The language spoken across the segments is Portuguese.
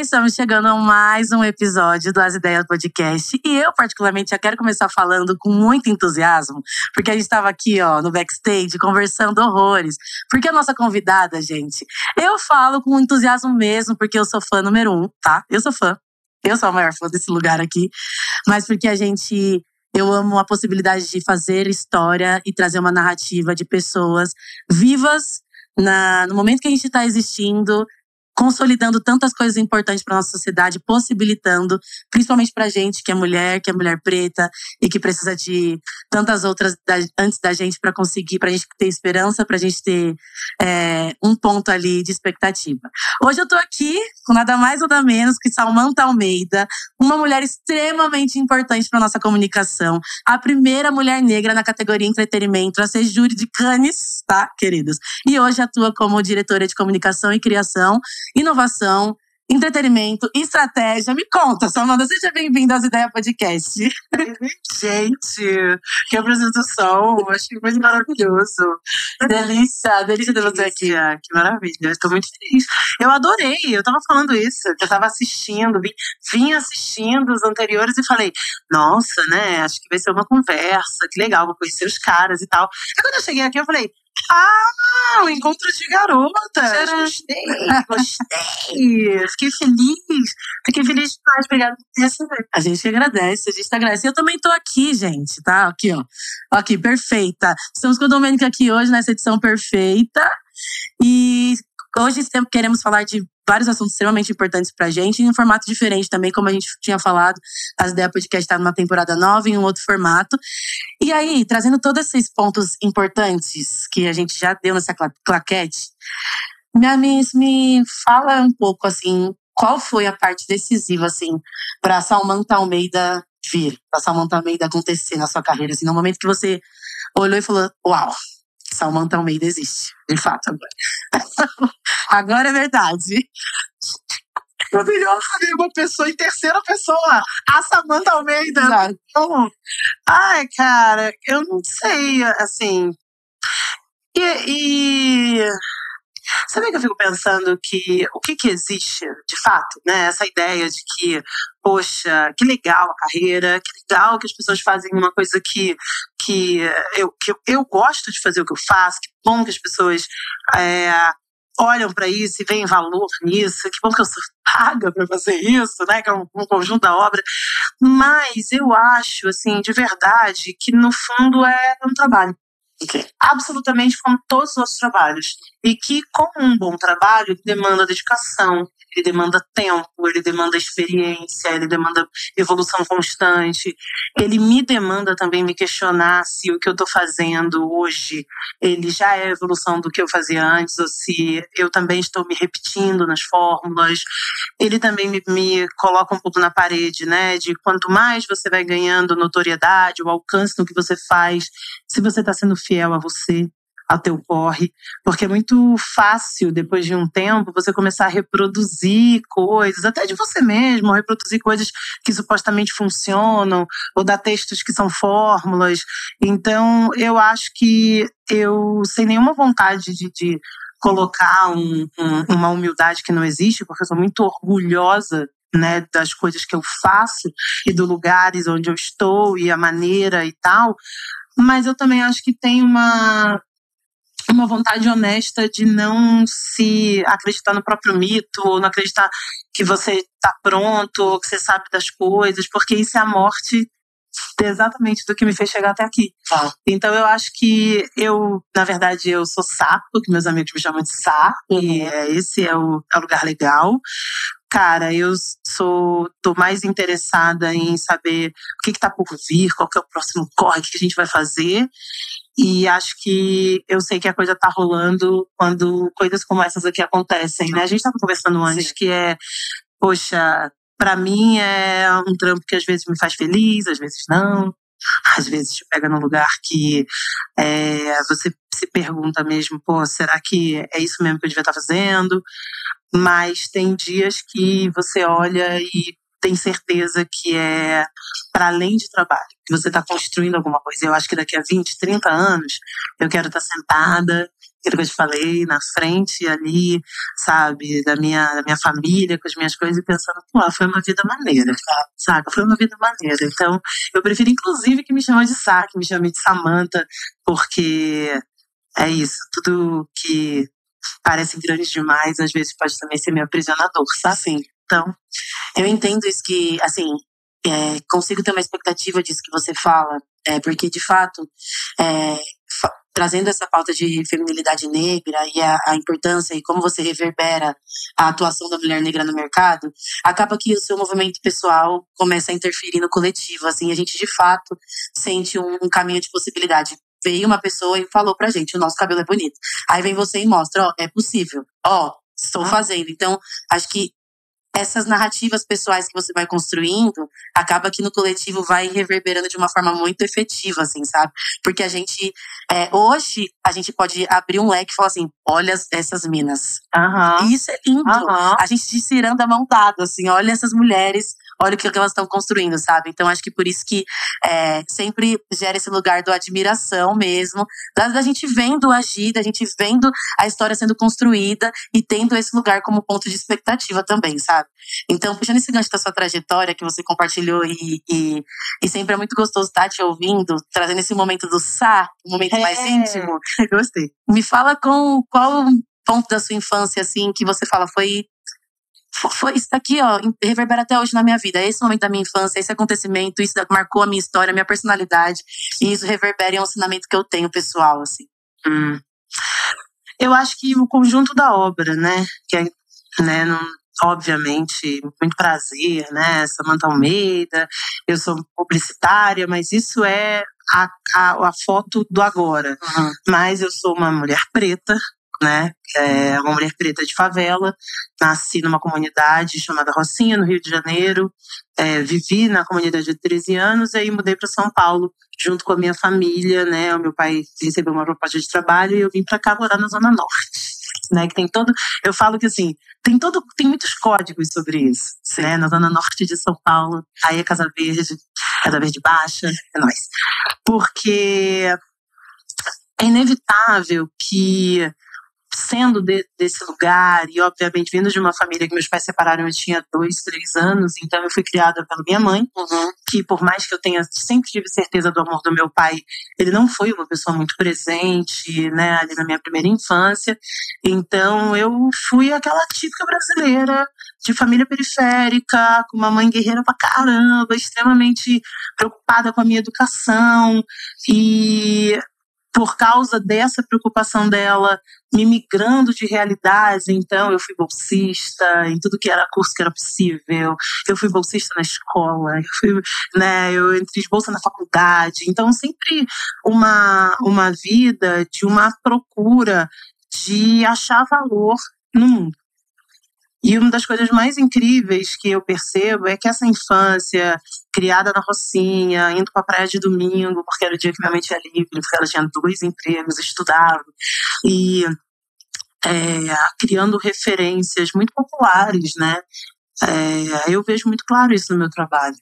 Estamos chegando a mais um episódio do As Ideias Podcast. E eu, particularmente, já quero começar falando com muito entusiasmo, porque a gente estava aqui, no backstage, conversando horrores. Porque a nossa convidada, gente, eu falo com entusiasmo mesmo, porque eu sou fã número 1, tá? Eu sou fã. Eu sou a maior fã desse lugar aqui. Mas porque eu amo a possibilidade de fazer história e trazer uma narrativa de pessoas vivas no momento que a gente está existindo, consolidando tantas coisas importantes para nossa sociedade, possibilitando, principalmente para gente que é mulher preta e que precisa de tantas outras antes da gente para conseguir, para a gente ter esperança, para a gente ter um ponto ali de expectativa. Hoje eu tô aqui com nada mais nada menos que Samantha Almeida, uma mulher extremamente importante para nossa comunicação, a primeira mulher negra na categoria entretenimento a ser júri de Cannes, tá, queridos? E hoje atua como diretora de comunicação e criação, inovação, entretenimento, estratégia. Me conta, Samantha, seja bem-vinda às Ideias Podcast. Gente, que apresentação, achei muito maravilhoso. Delícia ter você aqui. Que maravilha, estou muito feliz. Eu adorei, eu tava falando isso, que eu tava assistindo, vim assistindo os anteriores e falei, nossa, né, acho que vai ser uma conversa, que legal, vou conhecer os caras e tal. Aí quando eu cheguei aqui, eu falei, um encontro de garotas, gostei, fiquei feliz demais, obrigada por me receber. A gente agradece. Eu também tô aqui, gente, tá? Aqui, ó. Aqui, perfeita. Estamos com a Domênica aqui hoje, nessa edição perfeita. E hoje queremos falar de vários assuntos extremamente importantes pra gente, em um formato diferente também, como a gente tinha falado. As Ideias Podcast tá numa temporada nova, em um outro formato. E aí, trazendo todos esses pontos importantes que a gente já deu nessa claquete, me fala um pouco, assim, qual foi a parte decisiva, assim, pra Samantha Almeida vir, pra Samantha Almeida acontecer na sua carreira, assim, no momento que você olhou e falou, uau, Samantha Almeida existe, de fato, agora. Agora é verdade. Maravilhoso, uma pessoa em terceira pessoa, a Samantha Almeida. Exato. Ai, cara, eu não sei, assim. Sabe que eu fico pensando que o que existe, de fato, né? Essa ideia de que, poxa, que legal a carreira, que legal que as pessoas fazem uma coisa que eu gosto de fazer o que eu faço, que bom que as pessoas olham para isso e veem valor nisso, que bom que eu sou paga para fazer isso, né? Que é um conjunto da obra. Mas eu acho, assim, de verdade, que no fundo é um trabalho. Absolutamente como todos os outros trabalhos. E que, como um bom trabalho, ele demanda dedicação, ele demanda tempo, ele demanda experiência, ele demanda evolução constante. Ele me demanda também me questionar se o que eu estou fazendo hoje ele já é a evolução do que eu fazia antes, ou se eu também estou me repetindo nas fórmulas. Ele também me coloca um pouco na parede, né? De quanto mais você vai ganhando notoriedade, o alcance no que você faz, se você está sendo fiel a você, ao teu corre, porque é muito fácil, depois de um tempo, você começar a reproduzir coisas, até de você mesmo, reproduzir coisas que supostamente funcionam, ou dar textos que são fórmulas. Então, eu acho que eu, sem nenhuma vontade de colocar uma humildade que não existe, porque eu sou muito orgulhosa, né, das coisas que eu faço e dos lugares onde eu estou e a maneira e tal, mas eu também acho que tem uma vontade honesta de não se acreditar no próprio mito, ou não acreditar que você está pronto, ou que você sabe das coisas, porque isso é a morte exatamente do que me fez chegar até aqui. Então eu acho que na verdade, eu sou sapo, que meus amigos me chamam de sapo, e esse é o lugar legal. Cara, tô mais interessada em saber o que está por vir, qual que é o próximo corre, o que a gente vai fazer. E acho que eu sei que a coisa tá rolando quando coisas como essas aqui acontecem, né? A gente estava conversando antes. Sim. Que poxa, pra mim é um trampo que às vezes me faz feliz, às vezes não. Às vezes te pega num lugar que você se pergunta mesmo, pô, será que é isso mesmo que eu devia estar fazendo? Mas tem dias que você olha e tem certeza que é para além de trabalho, que você está construindo alguma coisa. Eu acho que daqui a 20, 30 anos eu quero estar sentada aquilo que eu te falei, na frente ali, sabe, da minha família, com as minhas coisas, e pensando, pô, foi uma vida maneira, sabe? Foi uma vida maneira. Então, eu prefiro, inclusive, que me chame de Sá, que me chame de Samantha, porque é isso, tudo que parece grande demais, às vezes pode também ser meio aprisionador, sabe? Sim. Então, Eu entendo isso que, assim, consigo ter uma expectativa disso que você fala, porque, de fato, trazendo essa pauta de feminilidade negra e a importância e como você reverbera a atuação da mulher negra no mercado, acaba que o seu movimento pessoal começa a interferir no coletivo, assim, a gente, de fato, sente um caminho de possibilidade. Veio uma pessoa e falou pra gente, o nosso cabelo é bonito. Aí vem você e mostra, ó, é possível, ó, estou fazendo. Então, acho que essas narrativas pessoais que você vai construindo, acaba que no coletivo vai reverberando de uma forma muito efetiva, assim, sabe? Porque a gente, hoje, a gente pode abrir um leque e falar assim, olha essas minas. E isso é lindo. A gente se tirando a mão dada, assim, olha essas mulheres, olha o que elas estão construindo, sabe? Então, acho que por isso que sempre gera esse lugar do admiração mesmo, da gente vendo agir, da gente vendo a história sendo construída e tendo esse lugar como ponto de expectativa também, sabe? Então, puxando esse gancho da sua trajetória que você compartilhou e sempre é muito gostoso estar te ouvindo, trazendo esse momento do Sá, um momento mais íntimo. Gostei. Me fala com qual ponto da sua infância, assim, que você fala, foi isso daqui, ó, reverbera até hoje na minha vida. Esse momento da minha infância, esse acontecimento, isso marcou a minha história, a minha personalidade. E isso reverbera em um ensinamento que eu tenho pessoal, assim. Eu acho que o conjunto da obra, né? Que é, né, obviamente, muito prazer, né? Samantha Almeida, eu sou publicitária, mas isso é a foto do agora. Mas eu sou uma mulher preta, né? Uma mulher preta de favela, nasci numa comunidade chamada Rocinha, no Rio de Janeiro, vivi na comunidade de 13 anos e aí mudei para São Paulo junto com a minha família, né? O meu pai recebeu uma proposta de trabalho e eu vim para cá morar na Zona Norte, né? Que tem todo, eu falo que assim, tem muitos códigos sobre isso, né? Na Zona Norte de São Paulo, aí é Casa Verde Baixa, é nóis. Porque é inevitável que, sendo desse lugar, e obviamente vindo de uma família que meus pais separaram, eu tinha 2, 3 anos, então eu fui criada pela minha mãe, que por mais que eu sempre tive certeza do amor do meu pai, ele não foi uma pessoa muito presente, né, ali na minha primeira infância, então eu fui aquela típica brasileira, de família periférica, com uma mãe guerreira pra caramba, extremamente preocupada com a minha educação, e por causa dessa preocupação dela, me migrando de realidades, então eu fui bolsista em tudo que era curso que era possível, eu fui bolsista na escola, eu entrei de bolsa na faculdade, então sempre uma vida de uma procura de achar valor no mundo. E uma das coisas mais incríveis que eu percebo é que essa infância, criada na Rocinha, indo para a praia de domingo, porque era o dia que minha mãe tinha livre, porque ela tinha 2 empregos, estudava, e criando referências muito populares, né? Eu vejo muito claro isso no meu trabalho.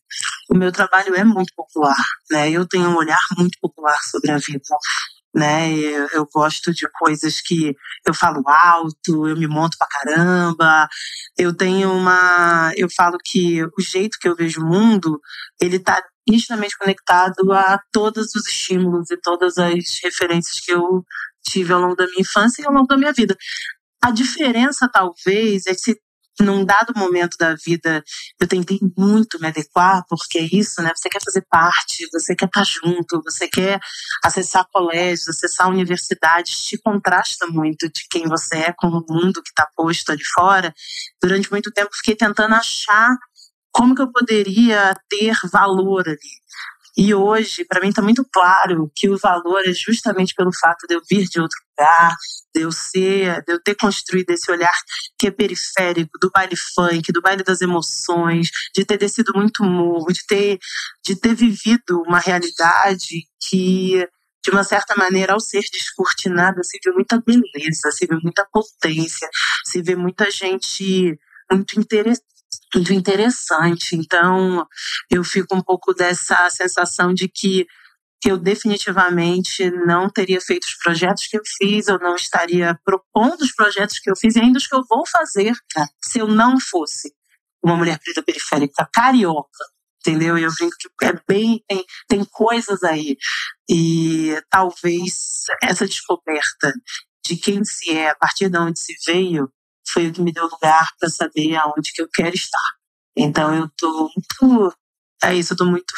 O meu trabalho é muito popular, né? Eu tenho um olhar muito popular sobre a vida, né? Eu gosto de coisas que eu falo alto, eu me monto pra caramba. Eu falo que o jeito que eu vejo o mundo, ele tá nitidamente conectado a todos os estímulos e todas as referências que eu tive ao longo da minha infância e ao longo da minha vida. A diferença, talvez, é que num dado momento da vida eu tentei muito me adequar, porque é isso, né? Você quer fazer parte, você quer estar junto, você quer acessar colégios, acessar universidades, te contrasta muito de quem você é com o mundo que está posto ali fora. Durante muito tempo fiquei tentando achar como que eu poderia ter valor ali. E hoje, para mim, está muito claro que o valor é justamente pelo fato de eu vir de outro lugar, de eu ter construído esse olhar que é periférico, do baile funk, do baile das emoções, de ter descido muito morro, de ter vivido uma realidade que, de uma certa maneira, ao ser descortinada, se vê muita beleza, se vê muita potência, se vê muita gente muito interessante. Então, eu fico um pouco dessa sensação de que eu definitivamente não teria feito os projetos que eu fiz, eu não estaria propondo os projetos que eu fiz e ainda os que eu vou fazer se eu não fosse uma mulher preta periférica carioca, entendeu? E eu brinco que é bem, tem coisas aí. E talvez essa descoberta de quem se é, a partir de onde se veio, foi o que me deu lugar para saber aonde que eu quero estar. Então eu tô muito... É isso, eu tô muito...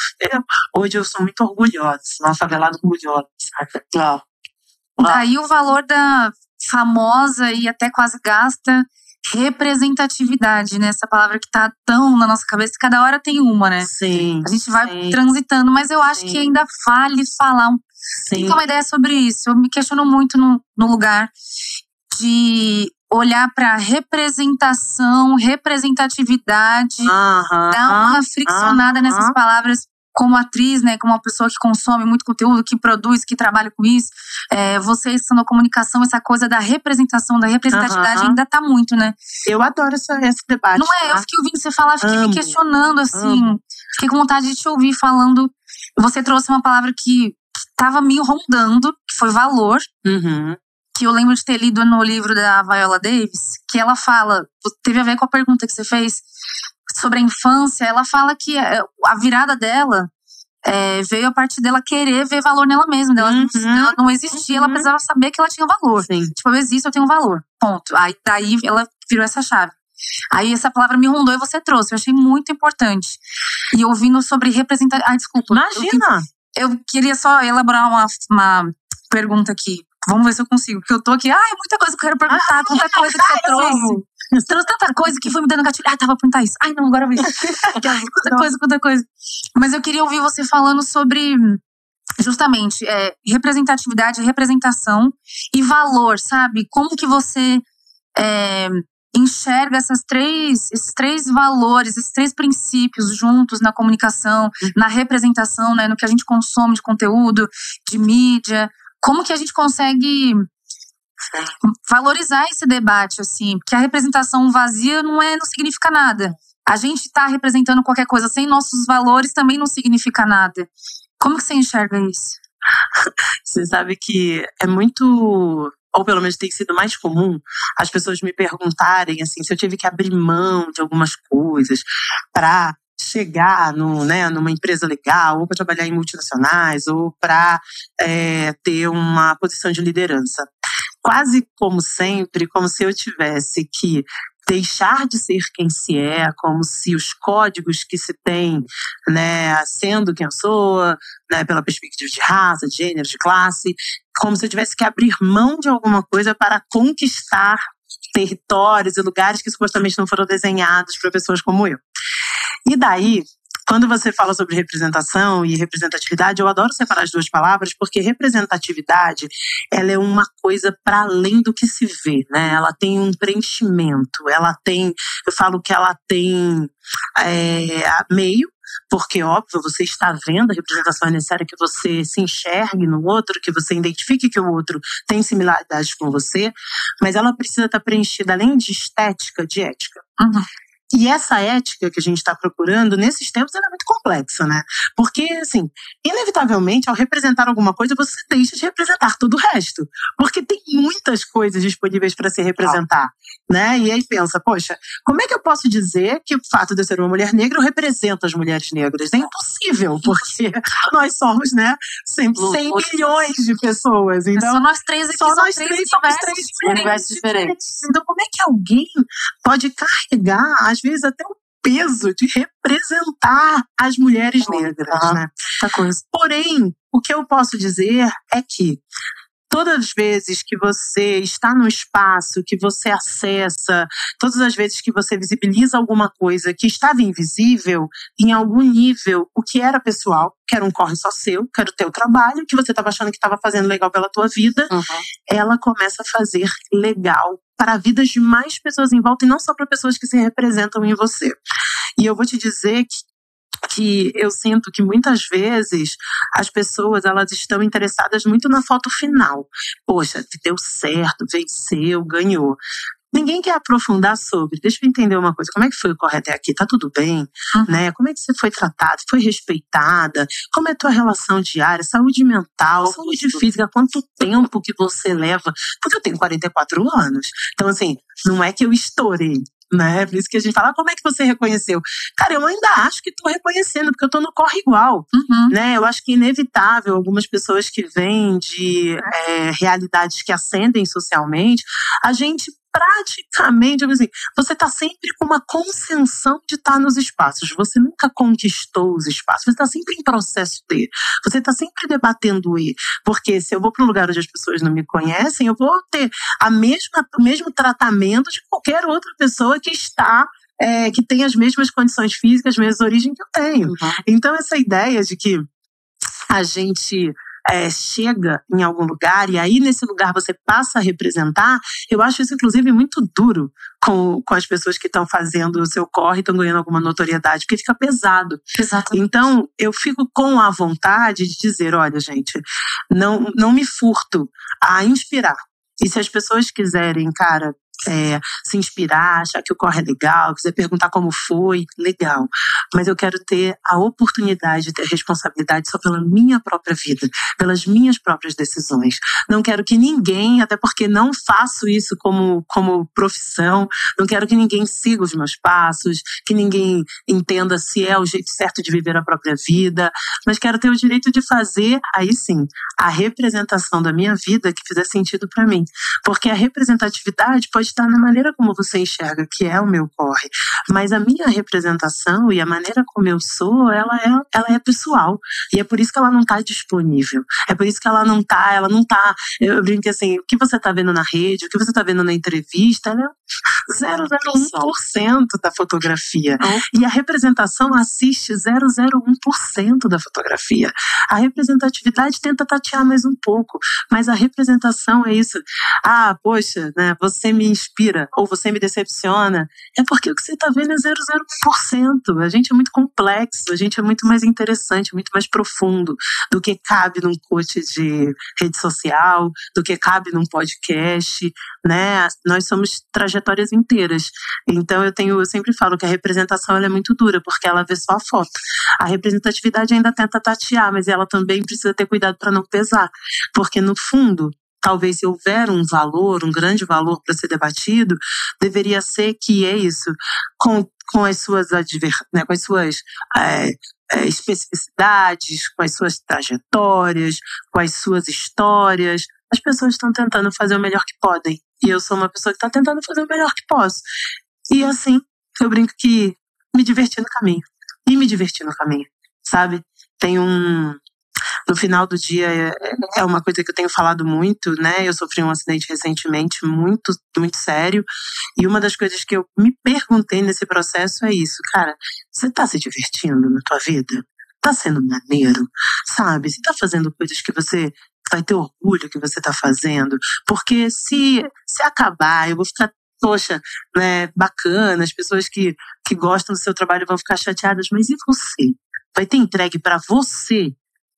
Hoje eu sou muito orgulhosa, uma favelada orgulhosa, saca? Daí o valor da famosa e até quase gasta representatividade, né? Essa palavra que tá tão na nossa cabeça, cada hora tem uma, né? Sim. A gente vai transitando, mas eu acho que ainda vale falar tem uma ideia sobre isso. Eu me questiono muito no lugar de olhar para representação, representatividade, dar uma friccionada nessas palavras como atriz, né, como uma pessoa que consome muito conteúdo, que produz, que trabalha com isso. Você estando na comunicação, essa coisa da representação, da representatividade ainda tá muito, né? Eu adoro esse debate. Não é? Eu fiquei ouvindo você falar, fiquei me questionando, assim. Fiquei com vontade de te ouvir falando. Você trouxe uma palavra que tava me rondando, que foi valor. Que eu lembro de ter lido no livro da Viola Davis, que ela fala, teve a ver com a pergunta que você fez sobre a infância. Ela fala que a virada dela veio a partir dela querer ver valor nela mesma. Ela não existia, ela precisava saber que ela tinha valor. Tipo, eu existo, eu tenho valor. Ponto. Aí daí ela virou essa chave. Aí essa palavra me rondou e você trouxe. Eu achei muito importante. E ouvindo sobre representatividade... Ai, desculpa. Imagina! Eu queria só elaborar uma pergunta aqui. Vamos ver se eu consigo. Porque eu tô aqui, muita coisa que eu quero perguntar, tanta coisa que você trouxe. Você trouxe tanta coisa que foi me dando gatilho. Tava a perguntar isso. Não, agora eu vi. Quanta coisa. Mas eu queria ouvir você falando sobre, justamente, representatividade, representação e valor, sabe? Como que você enxerga esses três valores, esses três princípios juntos na comunicação, na representação, né? No que a gente consome de conteúdo, de mídia. Como que a gente consegue valorizar esse debate, assim? Porque a representação vazia não significa nada. A gente tá representando qualquer coisa sem nossos valores também não significa nada. Como que você enxerga isso? Você sabe que é muito... Ou pelo menos tem sido mais comum as pessoas me perguntarem, assim, se eu tive que abrir mão de algumas coisas para chegar numa empresa legal, ou para trabalhar em multinacionais, ou para ter uma posição de liderança. Quase como sempre, como se eu tivesse que deixar de ser quem se é, como se os códigos que se tem, né, sendo quem eu sou, né, pela perspectiva de raça, de gênero, de classe, como se eu tivesse que abrir mão de alguma coisa para conquistar territórios e lugares que supostamente não foram desenhados para pessoas como eu. E daí, quando você fala sobre representação e representatividade, eu adoro separar as duas palavras, porque representatividade, ela é uma coisa para além do que se vê, né? Ela tem um preenchimento, eu falo que ela tem meio, porque, óbvio, você está vendo, a representação é necessária que você se enxergue no outro, que você identifique que o outro tem similaridades com você, mas ela precisa estar preenchida, além de estética, de ética. E essa ética que a gente está procurando, nesses tempos, ela é muito complexa, né? Porque, assim, inevitavelmente, ao representar alguma coisa, você deixa de representar todo o resto. Porque tem muitas coisas disponíveis para se representar, né? E aí pensa, poxa, como é que eu posso dizer que o fato de eu ser uma mulher negra eu represento as mulheres negras? É impossível, porque nós somos, né, 100 milhões de pessoas. Então, só nós três aqui, só nós três somos três universos diferentes. Então, como é que alguém pode carregar, às vezes, até o peso de representar as mulheres negras, né? Porém, o que eu posso dizer é que todas as vezes que você está no espaço, que você acessa, todas as vezes que você visibiliza alguma coisa que estava invisível, em algum nível, o que era pessoal, que era um corre só seu, que era o teu trabalho, que você estava achando que estava fazendo legal pela tua vida, ela começa a fazer legal para vidas de mais pessoas em volta e não só para pessoas que se representam em você. E eu vou te dizer que eu sinto que muitas vezes as pessoas, elas estão interessadas muito na foto final. Poxa, deu certo, venceu, ganhou. ninguém quer aprofundar sobre. Deixa eu entender uma coisa, como é que foi o corre até aqui? Tá tudo bem? Né? Como é que você foi tratada? Foi respeitada? Como é a tua relação diária? Saúde mental, saúde física? Quanto tempo que você leva? Porque eu tenho 44 anos. Então, assim, não é que eu estourei. Né? Por isso que a gente fala, como é que você reconheceu? Cara, eu ainda acho que estou reconhecendo, porque eu estou no corre igual. Né? Eu acho que é inevitável algumas pessoas que vêm de realidades que ascendem socialmente, a gente praticamente, assim, você está sempre com uma concessão de estar nos espaços. Você nunca conquistou os espaços. Você está sempre em processo de. Você está sempre debatendo e. Porque se eu vou para um lugar onde as pessoas não me conhecem, eu vou ter o mesmo tratamento de qualquer outra pessoa que está que tem as mesmas condições físicas, as mesmas origens que eu tenho. Então, essa ideia de que a gente chega em algum lugar e aí nesse lugar você passa a representar, eu acho isso inclusive muito duro com as pessoas que estão fazendo o seu corre e estão ganhando alguma notoriedade, porque fica pesado. Exatamente. Então eu fico com a vontade de dizer, olha gente, não me furto a inspirar. E se as pessoas quiserem, cara, se inspirar, achar que o corre é legal, quiser perguntar como foi, legal. Mas eu quero ter a oportunidade de ter responsabilidade só pela minha própria vida, pelas minhas próprias decisões. Não quero que ninguém, até porque não faço isso como profissão, não quero que ninguém siga os meus passos, que ninguém entenda se é o jeito certo de viver a própria vida, mas quero ter o direito de fazer, aí sim, a representação da minha vida que fizer sentido para mim. Porque a representatividade pode estar na maneira como você enxerga, que é o meu corre. Mas a minha representação e a maneira como eu sou, ela é pessoal. E é por isso que ela não está disponível. É por isso que ela não tá. Eu brinco assim, o que você está vendo na rede, o que você está vendo na entrevista, ela é 0,01% da fotografia. E a representação assiste 0,01% da fotografia. A representatividade tenta tatear mais um pouco, mas a representação é isso. Ah, poxa, né, você me inspira ou você me decepciona. É porque o que você está vendo é 0,01%. A gente é muito complexo, a gente é muito mais interessante, muito mais profundo do que cabe num coach de rede social, do que cabe num podcast, né? Nós somos trajetórias inteiras. Então eu sempre falo que a representação ela é muito dura, porque ela vê só a foto. A representatividade ainda tenta tatear, mas ela também precisa ter cuidado para não pesar, porque no fundo, talvez se houver um valor, um grande valor para ser debatido, deveria ser que é isso, com as suas especificidades, com as suas trajetórias, com as suas histórias. As pessoas estão tentando fazer o melhor que podem. E eu sou uma pessoa que está tentando fazer o melhor que posso. E assim, eu brinco que me diverti no caminho. E me diverti no caminho, sabe? No final do dia, é uma coisa que eu tenho falado muito, né? Eu sofri um acidente recentemente muito, muito sério. E uma das coisas que eu me perguntei nesse processo é isso. Cara, você tá se divertindo na tua vida? Tá sendo maneiro? Sabe? Você tá fazendo coisas que você vai ter orgulho que você tá fazendo? Porque se acabar, eu vou ficar, poxa, né, bacana, as pessoas que gostam do seu trabalho vão ficar chateadas, mas e você? Vai ter entregue para você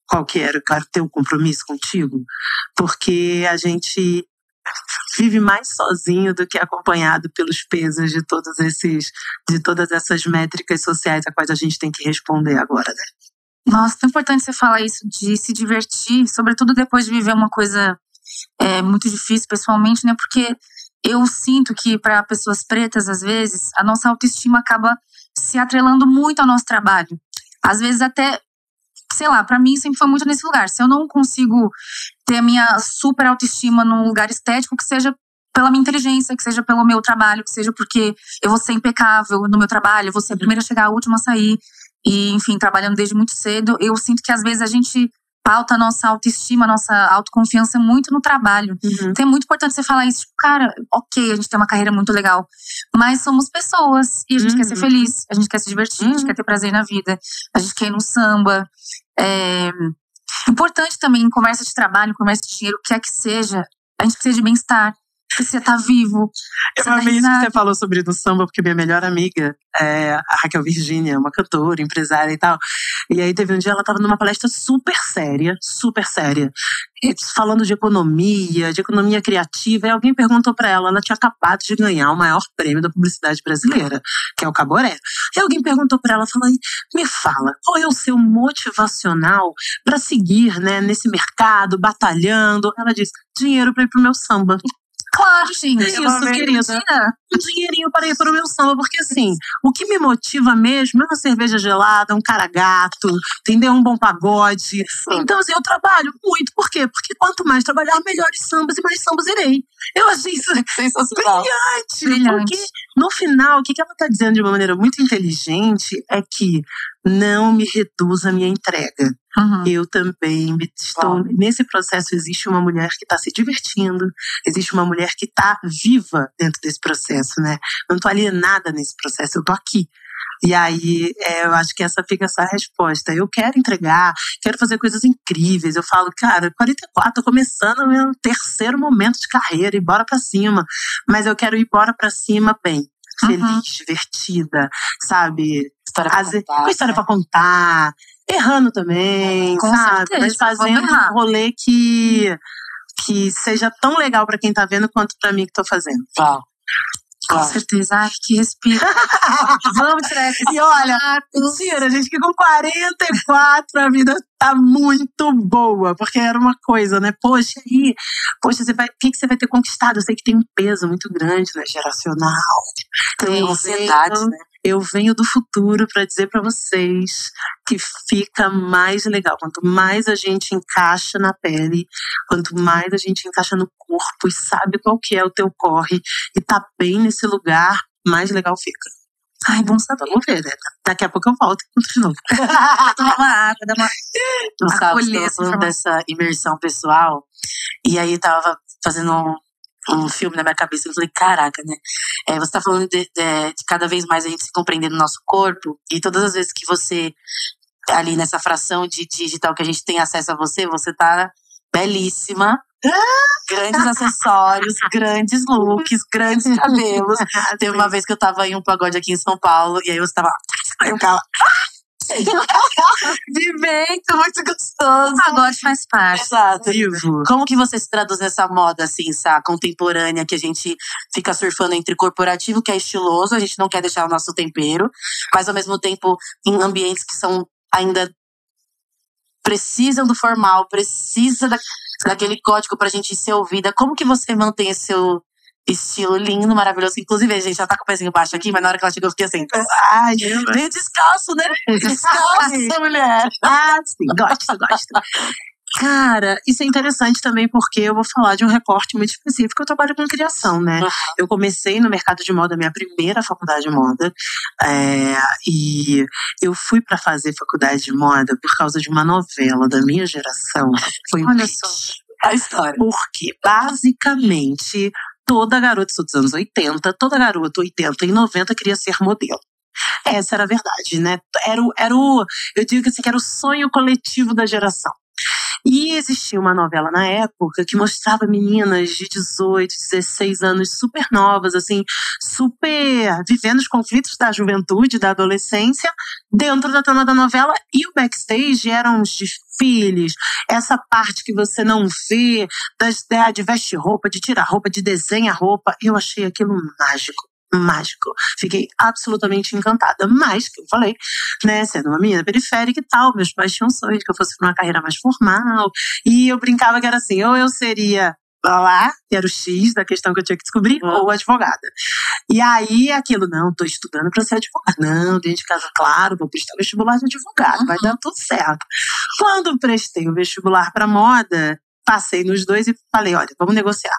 qual que era o teu compromisso contigo? Porque a gente vive mais sozinho do que acompanhado pelos pesos de todas essas métricas sociais a quais a gente tem que responder agora, né? Nossa, tão importante você falar isso de se divertir, sobretudo depois de viver uma coisa muito difícil pessoalmente, né? Porque eu sinto que para pessoas pretas, às vezes, a nossa autoestima acaba se atrelando muito ao nosso trabalho. Às vezes até, sei lá, pra mim sempre foi muito nesse lugar. Se eu não consigo ter a minha super autoestima num lugar estético, que seja pela minha inteligência, que seja pelo meu trabalho, que seja porque eu vou ser impecável no meu trabalho, eu vou ser a primeira a chegar, a última a sair. E, enfim, trabalhando desde muito cedo, eu sinto que às vezes a gente pauta a nossa autoestima, a nossa autoconfiança muito no trabalho. Então é muito importante você falar isso. Tipo, cara, ok, a gente tem uma carreira muito legal, mas somos pessoas e a gente quer ser feliz, a gente quer se divertir, a gente quer ter prazer na vida, a gente quer ir no samba. Importante também em conversa de trabalho, em conversa de dinheiro, o que é que seja, a gente precisa de bem-estar. Você tá vivo. Eu amei isso que você falou sobre no samba, porque minha melhor amiga, a Raquel Virgínia, uma cantora, empresária e tal. E aí teve um dia, ela tava numa palestra super séria, falando de economia criativa, e alguém perguntou pra ela tinha acabado de ganhar o maior prêmio da publicidade brasileira, que é o Caboré. E alguém perguntou pra ela, falou, me fala, qual é o seu motivacional pra seguir, né, nesse mercado, batalhando? Ela disse, dinheiro pra ir pro meu samba. Claro, gente. Isso, querida. Um dinheirinho para ir para o meu samba, porque assim, o que me motiva mesmo é uma cerveja gelada, um cara gato, entendeu? Um bom pagode. Então, assim, eu trabalho muito. Por quê? Porque quanto mais trabalhar, melhores sambas e mais sambas irei. Eu achei isso sensacional. Brilhante. Porque, no final, o que ela está dizendo de uma maneira muito inteligente é que não me reduz a minha entrega. Eu também estou nesse processo. Existe uma mulher que está se divertindo, existe uma mulher que está viva dentro desse processo, né? Não estou alienada nesse processo, eu estou aqui. E aí, eu acho que essa fica essa resposta. Eu quero entregar, quero fazer coisas incríveis. Eu falo, cara, 44, tô começando o meu terceiro momento de carreira, e bora pra cima. Mas eu quero ir bora pra cima bem. Feliz, divertida, sabe? Com história pra contar. Errando também, com sabe? certeza, mas fazendo um rolê que seja tão legal pra quem tá vendo quanto pra mim que tô fazendo. Com certeza. Ai, que respiro. Vamos tirar esse. E olha, mentira, gente, que com 44 a vida tá muito boa. Porque era uma coisa, né? Poxa, o que você vai ter conquistado? Eu sei que tem um peso muito grande, né? Geracional. Tem ansiedade, né? Eu venho do futuro para dizer para vocês que fica mais legal. Quanto mais a gente encaixa na pele, quanto mais a gente encaixa no corpo e sabe qual que é o teu corre e tá bem nesse lugar, mais legal fica. Ai, bom saber. Vamos ver, né? Daqui a pouco eu volto e conto de novo. Tomar uma água, dar uma... Não sabe, você tava falando dessa imersão pessoal. E aí tava fazendo um filme na minha cabeça, eu falei, caraca, né? Você tá falando de cada vez mais a gente se compreender no nosso corpo, e todas as vezes que você, ali nessa fração de digital que a gente tem acesso a você tá belíssima, grandes acessórios, grandes looks, grandes cabelos. Teve uma vez que eu tava em um pagode aqui em São Paulo, e aí você tava... Vivendo, muito gostoso. O pagode faz parte. Exato. Como que você se traduz nessa moda, assim, sabe, contemporânea, que a gente fica surfando entre corporativo, que é estiloso, a gente não quer deixar o nosso tempero, mas ao mesmo tempo em ambientes que são ainda precisam do formal, precisa daquele código pra gente ser ouvida. Como que você mantém esse seu estilo lindo, maravilhoso? Inclusive, a gente já tá com o pezinho baixo aqui, mas na hora que ela chegou eu fiquei assim, ai, veio descalço, né? Descalço, mulher. Sim, gosto. Cara, isso é interessante também porque eu vou falar de um recorte muito específico. Eu trabalho com criação, né? Eu comecei no mercado de moda, minha primeira faculdade de moda, e eu fui para fazer faculdade de moda por causa de uma novela da minha geração. Foi Olha só a história. Porque, basicamente, toda garota, sou dos anos 80, toda garota 80 e 90 queria ser modelo. Essa era a verdade, né? Eu digo assim, que era o sonho coletivo da geração. E existia uma novela na época que mostrava meninas de 18, 16 anos, super novas, assim, super vivendo os conflitos da juventude, da adolescência, dentro da trama da novela. E o backstage eram os desfiles, essa parte que você não vê, de vestir roupa, de tirar roupa, de desenhar roupa. Eu achei aquilo mágico. Fiquei absolutamente encantada. Mas, que eu falei, né, sendo uma menina periférica e tal, meus pais tinham sonhos que eu fosse para uma carreira mais formal. E eu brincava que era assim, ou eu seria lá, que era o X da questão que eu tinha que descobrir, ou advogada. E aí, aquilo, não, tô estudando para ser advogada. Não, dentro de casa, claro, vou prestar vestibular de advogado, vai dar tudo certo. Quando prestei o vestibular para moda, passei nos dois e falei, olha, vamos negociar.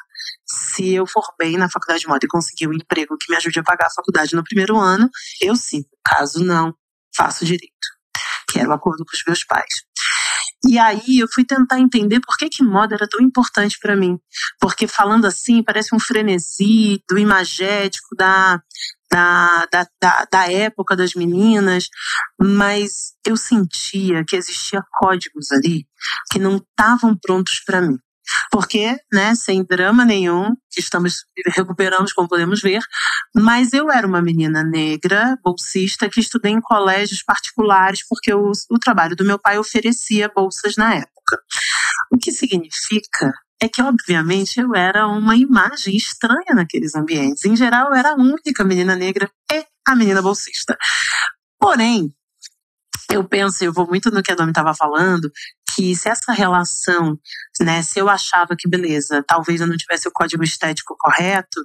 Se eu for bem na faculdade de moda e conseguir um emprego que me ajude a pagar a faculdade no primeiro ano, eu sigo. Caso não, faço direito. Que era o acordo com os meus pais. E aí eu fui tentar entender por que moda era tão importante para mim. Porque falando assim, parece um frenesi do imagético, da época das meninas, mas eu sentia que existia códigos ali que não estavam prontos para mim. porque, né, sem drama nenhum, que estamos recuperando como podemos ver, mas eu era uma menina negra, bolsista, que estudei em colégios particulares, porque o trabalho do meu pai oferecia bolsas na época. O que significa é que, obviamente, eu era uma imagem estranha naqueles ambientes. Em geral, eu era a única menina negra e a menina bolsista. Porém, eu vou muito no que a Domi estava falando, que se essa relação, né, se eu achava que, beleza, talvez eu não tivesse o código estético correto,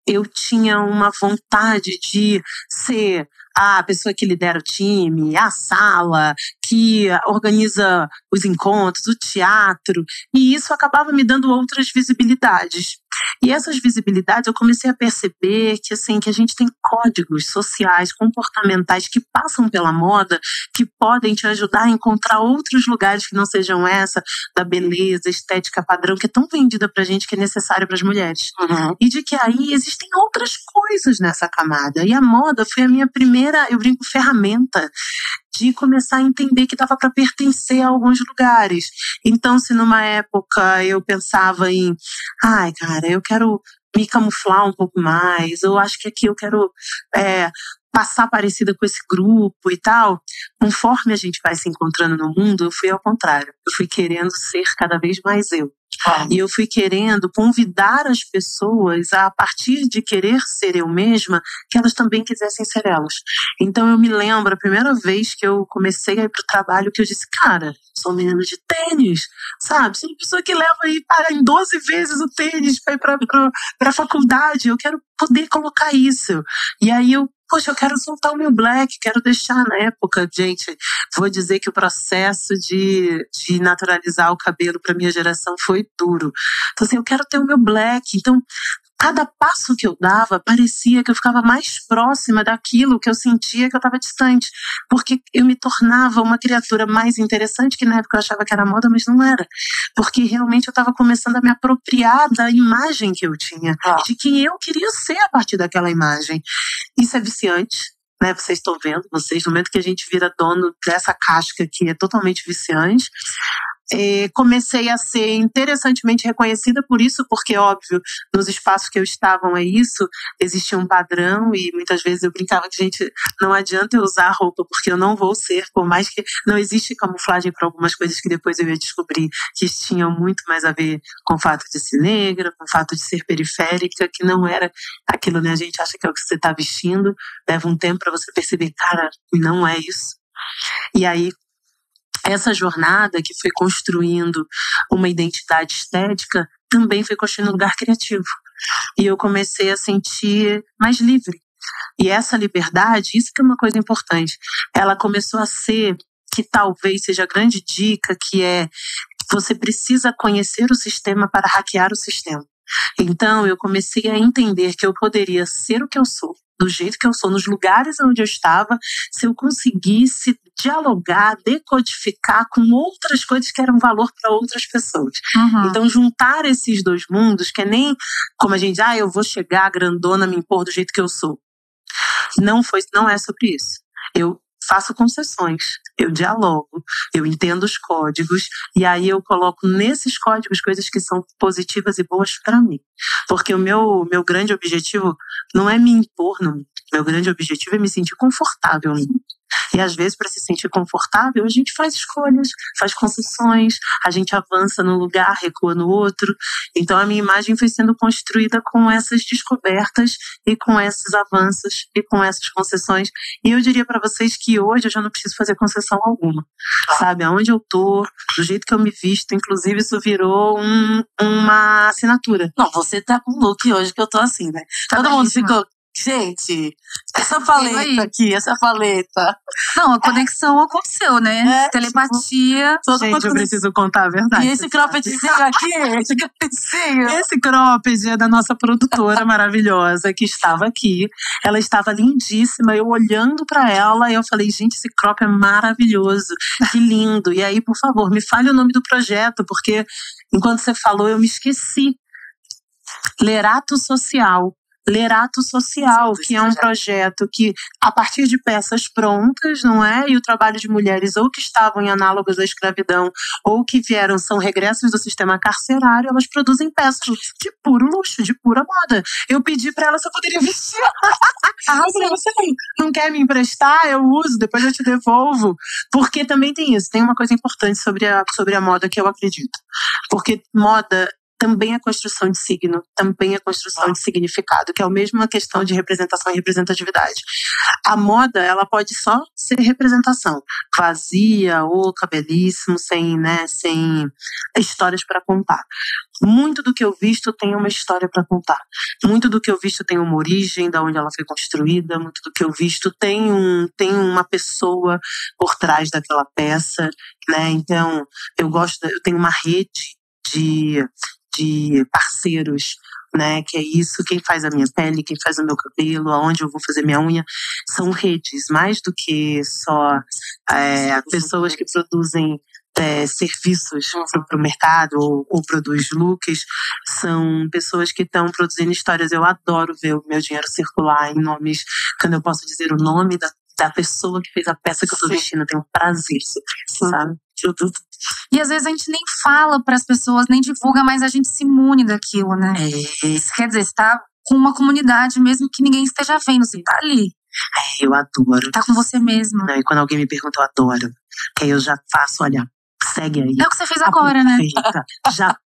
eu tinha uma vontade de ser a pessoa que lidera o time, a sala, que organiza os encontros, o teatro, e isso acabava me dando outras visibilidades. E essas visibilidades eu comecei a perceber que, assim, que a gente tem códigos sociais, comportamentais que passam pela moda, que podem te ajudar a encontrar outros lugares que não sejam essa da beleza, estética padrão, que é tão vendida pra gente, que é necessária para as mulheres. Uhum. E de que aí existem outras coisas nessa camada. E a moda foi a minha primeira, eu brinco, ferramenta de começar a entender que dava para pertencer a alguns lugares. Então, se numa época eu pensava em, ai, cara, eu quero me camuflar um pouco mais, eu acho que aqui eu quero passar parecida com esse grupo e tal, conforme a gente vai se encontrando no mundo, eu fui ao contrário. Eu fui querendo ser cada vez mais eu. E eu fui querendo convidar as pessoas a partir de querer ser eu mesma, que elas também quisessem ser elas. Então eu me lembro, a primeira vez que eu comecei a ir pro trabalho, que eu disse, cara, sou menina de tênis, sabe? Sou uma pessoa que leva aí para em 12 vezes o tênis para ir pra faculdade, eu quero poder colocar isso. E aí poxa, eu quero soltar o meu black, quero deixar na época, gente, vou dizer que o processo de naturalizar o cabelo para minha geração foi duro. Então assim, eu quero ter o meu black, então cada passo que eu dava parecia que eu ficava mais próxima daquilo que eu sentia que eu estava distante, porque eu me tornava uma criatura mais interessante, que na época eu achava que era moda, mas não era, porque realmente eu estava começando a me apropriar da imagem que eu tinha, de quem eu queria ser a partir daquela imagem. Isso é viciante, né? Vocês estão vendo, no momento que a gente vira dono dessa casca que é totalmente viciante. Comecei a ser interessantemente reconhecida por isso, porque, óbvio, nos espaços que eu estava existia um padrão, e muitas vezes eu brincava que, gente, não adianta eu usar roupa, porque eu não vou ser, por mais que não existe camuflagem para algumas coisas que depois eu ia descobrir que tinham muito mais a ver com o fato de ser negra, com o fato de ser periférica, que não era aquilo, né? A gente acha que é o que você está vestindo, leva um tempo para você perceber, cara, não é isso. E aí, essa jornada que foi construindo uma identidade estética também foi construindo um lugar criativo. E eu comecei a sentir mais livre. E essa liberdade, isso que é uma coisa importante, ela começou a ser, que talvez seja a grande dica, que é você precisa conhecer o sistema para hackear o sistema. Então eu comecei a entender que eu poderia ser o que eu sou, do jeito que eu sou, nos lugares onde eu estava, se eu conseguisse dialogar, decodificar com outras coisas que eram valor para outras pessoas. Uhum. Então, juntar esses dois mundos, que é nem como a gente, eu vou chegar grandona, me impor do jeito que eu sou. Não é sobre isso. Eu faço concessões, eu dialogo, eu entendo os códigos, e aí eu coloco nesses códigos coisas que são positivas e boas para mim. Porque o meu grande objetivo não é me impor no mundo. Meu grande objetivo é me sentir confortável no mundo. E às vezes, para se sentir confortável, a gente faz escolhas, faz concessões, a gente avança num lugar, recua no outro. Então a minha imagem foi sendo construída com essas descobertas e com esses avanços e com essas concessões. E eu diria para vocês que hoje eu já não preciso fazer concessão alguma. Sabe, aonde eu tô, do jeito que eu me visto, inclusive isso virou uma assinatura. Não, você tá com look hoje que eu tô assim, né? Todo mundo ficou, gente, essa paleta aqui, essa paleta. Não, a conexão aconteceu, né? Telepatia. Gente, eu preciso contar a verdade. E esse croppedzinho aqui, esse croppedzinho. Esse cropped é da nossa produtora maravilhosa, que estava aqui. Ela estava lindíssima, eu olhando pra ela, e eu falei, gente, esse crop é maravilhoso, que lindo. E aí, por favor, me fale o nome do projeto, porque enquanto você falou, eu me esqueci. Lerato Social. Lerato Social, que é um projeto que, a partir de peças prontas, não é? E o trabalho de mulheres ou que estavam em análogas à escravidão ou que vieram, são regressos do sistema carcerário, elas produzem peças de puro luxo, de pura moda. Eu pedi pra ela se eu poderia vestir. Você não quer me emprestar? Eu uso, depois eu te devolvo. Porque também tem isso, tem uma coisa importante sobre a moda que eu acredito. Porque moda também é construção de signo, também é construção de significado, que é a mesma questão de representação e representatividade. A moda, ela pode só ser representação, vazia, oca, belíssimo, sem histórias para contar. Muito do que eu visto tem uma história para contar. Muito do que eu visto tem uma origem, de onde ela foi construída. Muito do que eu visto tem uma pessoa por trás daquela peça, né? Então, eu tenho uma rede de parceiros, né, que é isso, quem faz a minha pele, quem faz o meu cabelo, aonde eu vou fazer minha unha, são redes, mais do que só pessoas que produzem serviços para o mercado ou produz looks, são pessoas que estão produzindo histórias. Eu adoro ver o meu dinheiro circular em nomes, quando eu posso dizer o nome da pessoa que fez a peça que eu tô vestindo, eu tenho prazer, sabe? E às vezes a gente nem fala para as pessoas, nem divulga, mas a gente se imune daquilo, né? Isso quer dizer, você tá com uma comunidade mesmo que ninguém esteja vendo, você tá ali. Eu adoro. Tá com você mesmo. E quando alguém me pergunta, eu adoro. Que aí eu já faço, olha, segue aí. É o que você fez agora, né?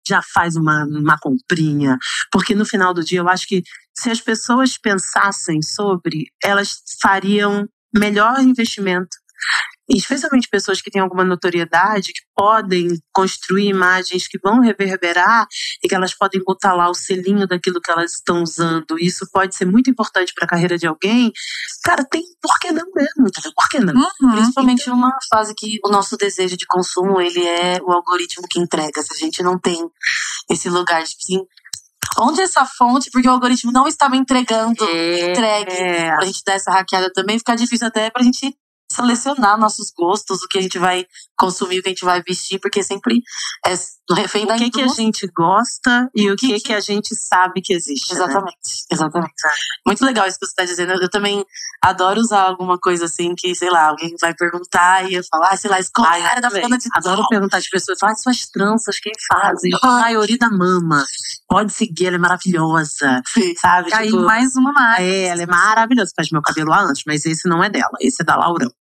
Já faz uma comprinha. Porque no final do dia, eu acho que se as pessoas pensassem sobre, elas fariam melhor investimento. E especialmente pessoas que têm alguma notoriedade, que podem construir imagens que vão reverberar e que elas podem botar lá o selinho daquilo que elas estão usando. Isso pode ser muito importante para a carreira de alguém. Cara, por que não mesmo? Por que não? Principalmente numa fase que o nosso desejo de consumo, ele é o algoritmo que entrega. Se a gente não tem esse lugar de assim, onde é essa fonte? Porque o algoritmo não estava entregando, pra gente dar essa hackeada também, fica difícil até pra gente selecionar nossos gostos, o que a gente vai consumir, o que a gente vai vestir, porque sempre é refém da indústria. O que a gente gosta e o que a gente sabe que existe. Exatamente, né? Exatamente. Muito legal isso que você está dizendo. Eu também adoro usar alguma coisa assim que, sei lá, alguém vai perguntar e eu falar, sei lá, escolha a área da fulana de adoro perguntar de pessoas, fala suas tranças, quem fazem? A maioria da mama. Pode seguir, ela é maravilhosa. Sim. Sabe? Aí mais uma marca. Ela é maravilhosa. Faz meu cabelo lá antes, mas esse não é dela. Esse é da Laurão.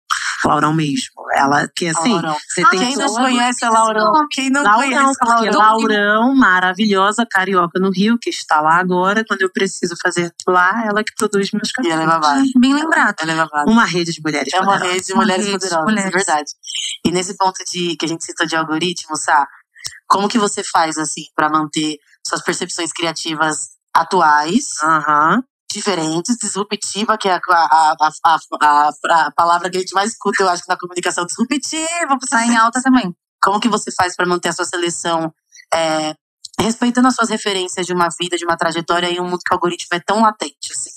Laurão mesmo. Ela, que assim, você tem quem não conhece a Laurão? Quem não conhece a Laurão? Laurão, maravilhosa, carioca no Rio, que está lá agora. Quando eu preciso fazer lá, ela que produz meus cabelos. E ela é babada. Bem lembrado. Ela é babada. Uma rede de mulheres poderosas. Uma rede de mulheres poderosas, é verdade. E nesse ponto que a gente citou de algoritmo, sabe? Como que você faz, assim, pra manter suas percepções criativas atuais, diferentes, disruptiva, que é a palavra que a gente mais escuta, eu acho que na comunicação, disruptiva. Tá em alta também. Como que você faz para manter a sua seleção respeitando as suas referências de uma vida, de uma trajetória em um mundo que o algoritmo é tão latente, assim?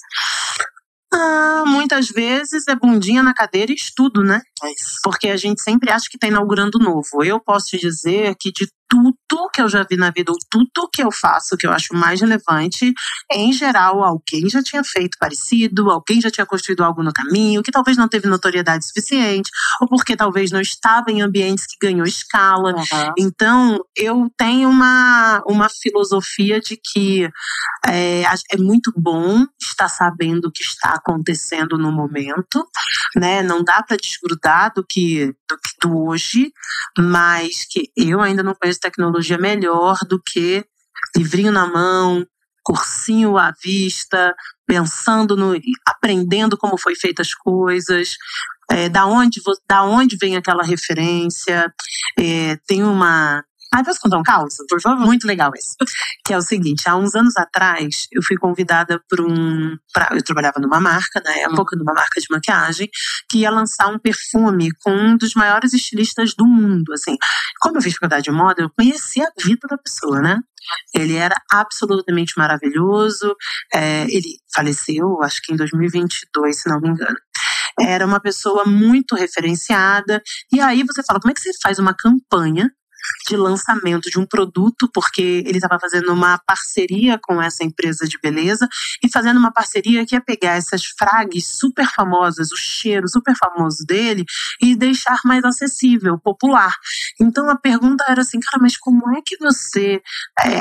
Muitas vezes é bundinha na cadeira e estudo, né? É isso. Porque a gente sempre acha que tá inaugurando novo. Eu posso te dizer que de tudo que eu já vi na vida, ou tudo que eu faço, que eu acho mais relevante, em geral, alguém já tinha feito parecido, alguém já tinha construído algo no caminho, que talvez não teve notoriedade suficiente, ou porque talvez não estava em ambientes que ganhou escala. Então, eu tenho uma filosofia de que é muito bom estar sabendo o que está acontecendo no momento, né? Não dá para desgrudar do hoje, mas que eu ainda não conheço tecnologia melhor do que livrinho na mão, cursinho à vista, aprendendo como foi feitas as coisas, da onde vem aquela referência. Tem uma... posso contar um caos? Por favor. Muito legal esse. Que é o seguinte, há uns anos atrás, eu fui convidada eu trabalhava numa marca, na época, numa marca de maquiagem, que ia lançar um perfume com um dos maiores estilistas do mundo, assim. Como eu fiz faculdade de moda, eu conhecia a vida da pessoa, né? Ele era absolutamente maravilhoso. Ele faleceu, acho que em 2022, se não me engano. Era uma pessoa muito referenciada. E aí você fala, como é que você faz uma campanha de lançamento de um produto, porque ele estava fazendo uma parceria com essa empresa de beleza e fazendo uma parceria que ia pegar essas frags super famosas, o cheiro super famoso dele, e deixar mais acessível, popular. Então a pergunta era assim, cara, mas como é que você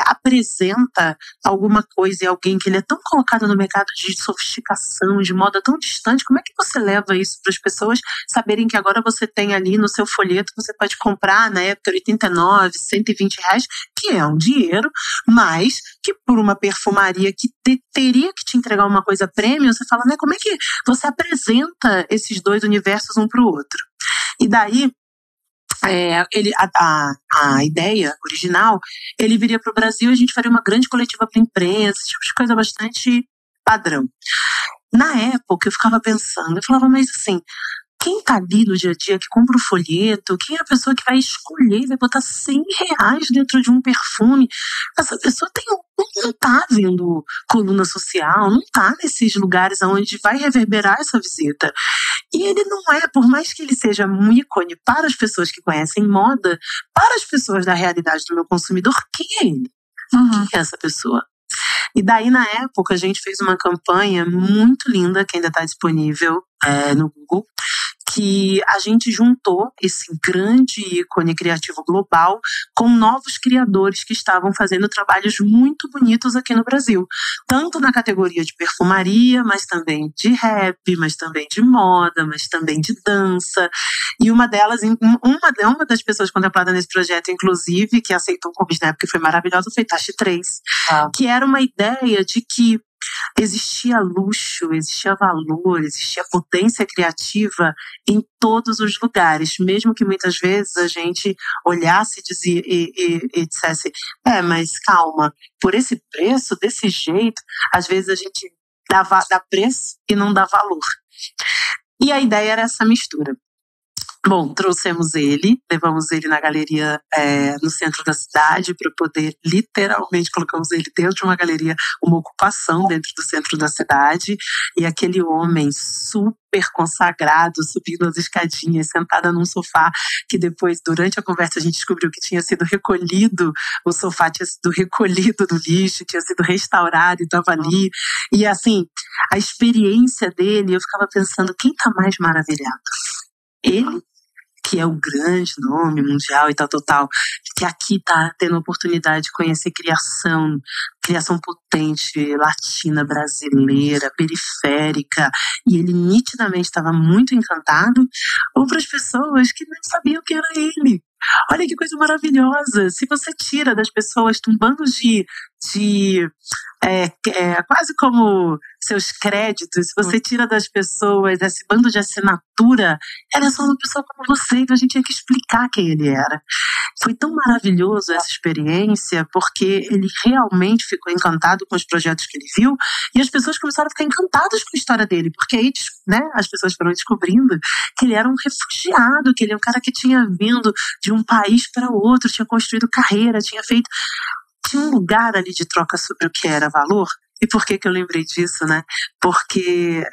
apresenta alguma coisa e alguém que ele é tão colocado no mercado de sofisticação, de moda tão distante, como é que você leva isso para as pessoas saberem que agora você tem ali no seu folheto, você pode comprar na época 89, 120 reais, que é um dinheiro, mas que por uma perfumaria que teria que te entregar uma coisa premium, você fala, né, como é que você apresenta esses dois universos um para o outro? E daí, a ideia original, ele viria para o Brasil e a gente faria uma grande coletiva para imprensa, esse tipo de coisa bastante padrão. Na época, eu ficava pensando, eu falava, mas assim, quem tá ali no dia a dia, que compra o folheto, quem é a pessoa que vai escolher e vai botar 100 reais dentro de um perfume? Essa pessoa não tá vendo coluna social, não tá nesses lugares onde vai reverberar essa visita. E ele não é, por mais que ele seja um ícone para as pessoas que conhecem moda, para as pessoas da realidade do meu consumidor, quem é ele? Quem é essa pessoa? E daí, na época, a gente fez uma campanha muito linda, que ainda está disponível no Google, que a gente juntou esse grande ícone criativo global com novos criadores que estavam fazendo trabalhos muito bonitos aqui no Brasil. Tanto na categoria de perfumaria, mas também de rap, mas também de moda, mas também de dança. E uma delas, uma das pessoas contempladas nesse projeto, inclusive, que aceitou o convite na época, que foi maravilhosa, foi Tashi 3. Que era uma ideia de que existia luxo, existia valor, existia potência criativa em todos os lugares, mesmo que muitas vezes a gente olhasse e dissesse, mas calma, por esse preço, desse jeito, às vezes a gente dá preço e não dá valor. E a ideia era essa mistura. Bom, trouxemos ele, levamos ele na galeria no centro da cidade para poder, literalmente, colocamos ele dentro de uma galeria, uma ocupação dentro do centro da cidade, e aquele homem super consagrado, subindo as escadinhas, sentada num sofá, que depois, durante a conversa, a gente descobriu que tinha sido recolhido, o sofá tinha sido recolhido do lixo, tinha sido restaurado e estava ali. E assim, a experiência dele, eu ficava pensando, quem está mais maravilhado? Ele, que é o grande nome mundial e tal, que aqui está tendo a oportunidade de conhecer criação potente, latina, brasileira, periférica, e ele nitidamente estava muito encantado, ou para as pessoas que não sabiam que era ele. Olha que coisa maravilhosa! Se você tira das pessoas um bando de quase como seus créditos, se você tira das pessoas esse bando de assinatura, ela é só uma pessoa como você, então a gente tinha que explicar quem ele era. Foi tão maravilhoso essa experiência, porque ele realmente ficou encantado com os projetos que ele viu, e as pessoas começaram a ficar encantadas com a história dele, porque aí, né, as pessoas foram descobrindo que ele era um refugiado, que ele é um cara que tinha vindo de um país para outro, tinha construído carreira, tinha um lugar ali de troca sobre o que era valor. E por que eu lembrei disso, né? Porque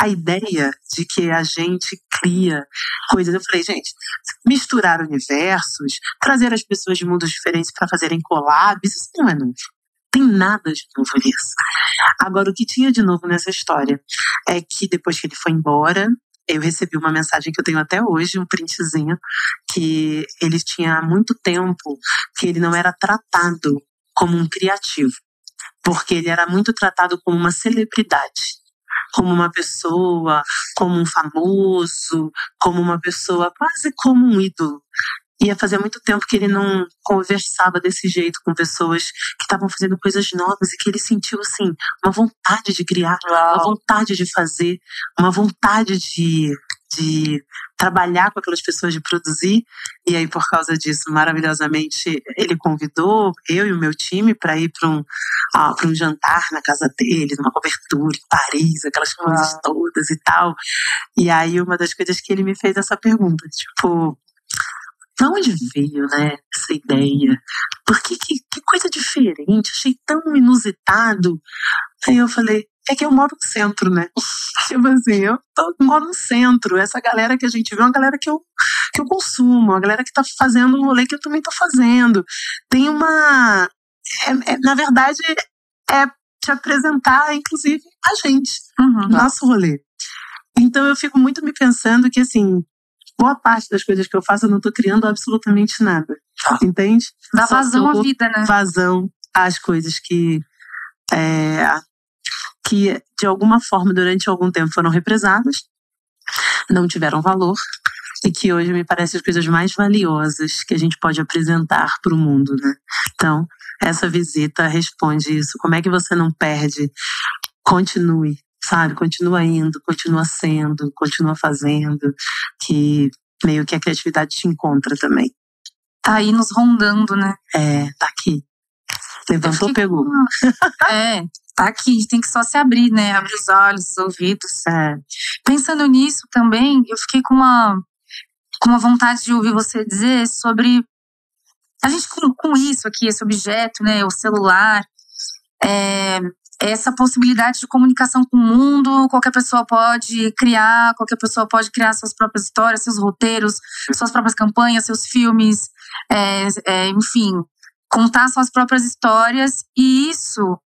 a ideia de que a gente cria coisas. Eu falei, gente, misturar universos, trazer as pessoas de mundos diferentes para fazerem collabs, isso não é novo. Tem nada de novo nisso. Agora, o que tinha de novo nessa história é que depois que ele foi embora, eu recebi uma mensagem que eu tenho até hoje, um printzinho, que ele tinha muito tempo que ele não era tratado como um criativo, porque ele era muito tratado como uma celebridade, como uma pessoa, como um famoso, como uma pessoa quase como um ídolo. Ia fazer muito tempo que ele não conversava desse jeito com pessoas que estavam fazendo coisas novas e que ele sentiu, assim, uma vontade de criar, uma vontade de fazer, uma vontade de trabalhar com aquelas pessoas, de produzir. E aí, por causa disso, maravilhosamente, ele convidou eu e o meu time para ir para um jantar na casa dele, numa cobertura em Paris, aquelas coisas todas e tal. E aí, uma das coisas que ele me fez essa pergunta, tipo, de onde veio, né, essa ideia? Porque que coisa diferente, achei tão inusitado. Aí eu falei, é que eu moro no centro, né? Tipo assim, eu moro no centro. Essa galera que a gente vê é uma galera que eu que eu consumo, a galera que tá fazendo o rolê que eu também tô fazendo. Tem uma... na verdade, é te apresentar, inclusive, a gente, nosso rolê. Então eu fico muito me pensando que, assim, boa parte das coisas que eu faço eu não tô criando absolutamente nada, entende? Dá vazão à vida, né? Vazão às coisas que de alguma forma, durante algum tempo, foram represadas, não tiveram valor, e que hoje me parecem as coisas mais valiosas que a gente pode apresentar para o mundo, né? Então, essa visita responde isso. Como é que você não perde? Continue, sabe? Continua indo, continua sendo, continua fazendo, que meio que a criatividade te encontra também. Tá aí nos rondando, né? Tá aqui. Levantou, pegou. Tá aqui, a gente tem que só se abrir, né? Abrir os olhos, os ouvidos. Pensando nisso também, eu fiquei com uma vontade de ouvir você dizer sobre a gente com isso aqui, esse objeto, né? O celular, essa possibilidade de comunicação com o mundo. Qualquer pessoa pode criar suas próprias histórias, seus roteiros, suas próprias campanhas, seus filmes, enfim, contar suas próprias histórias. E isso,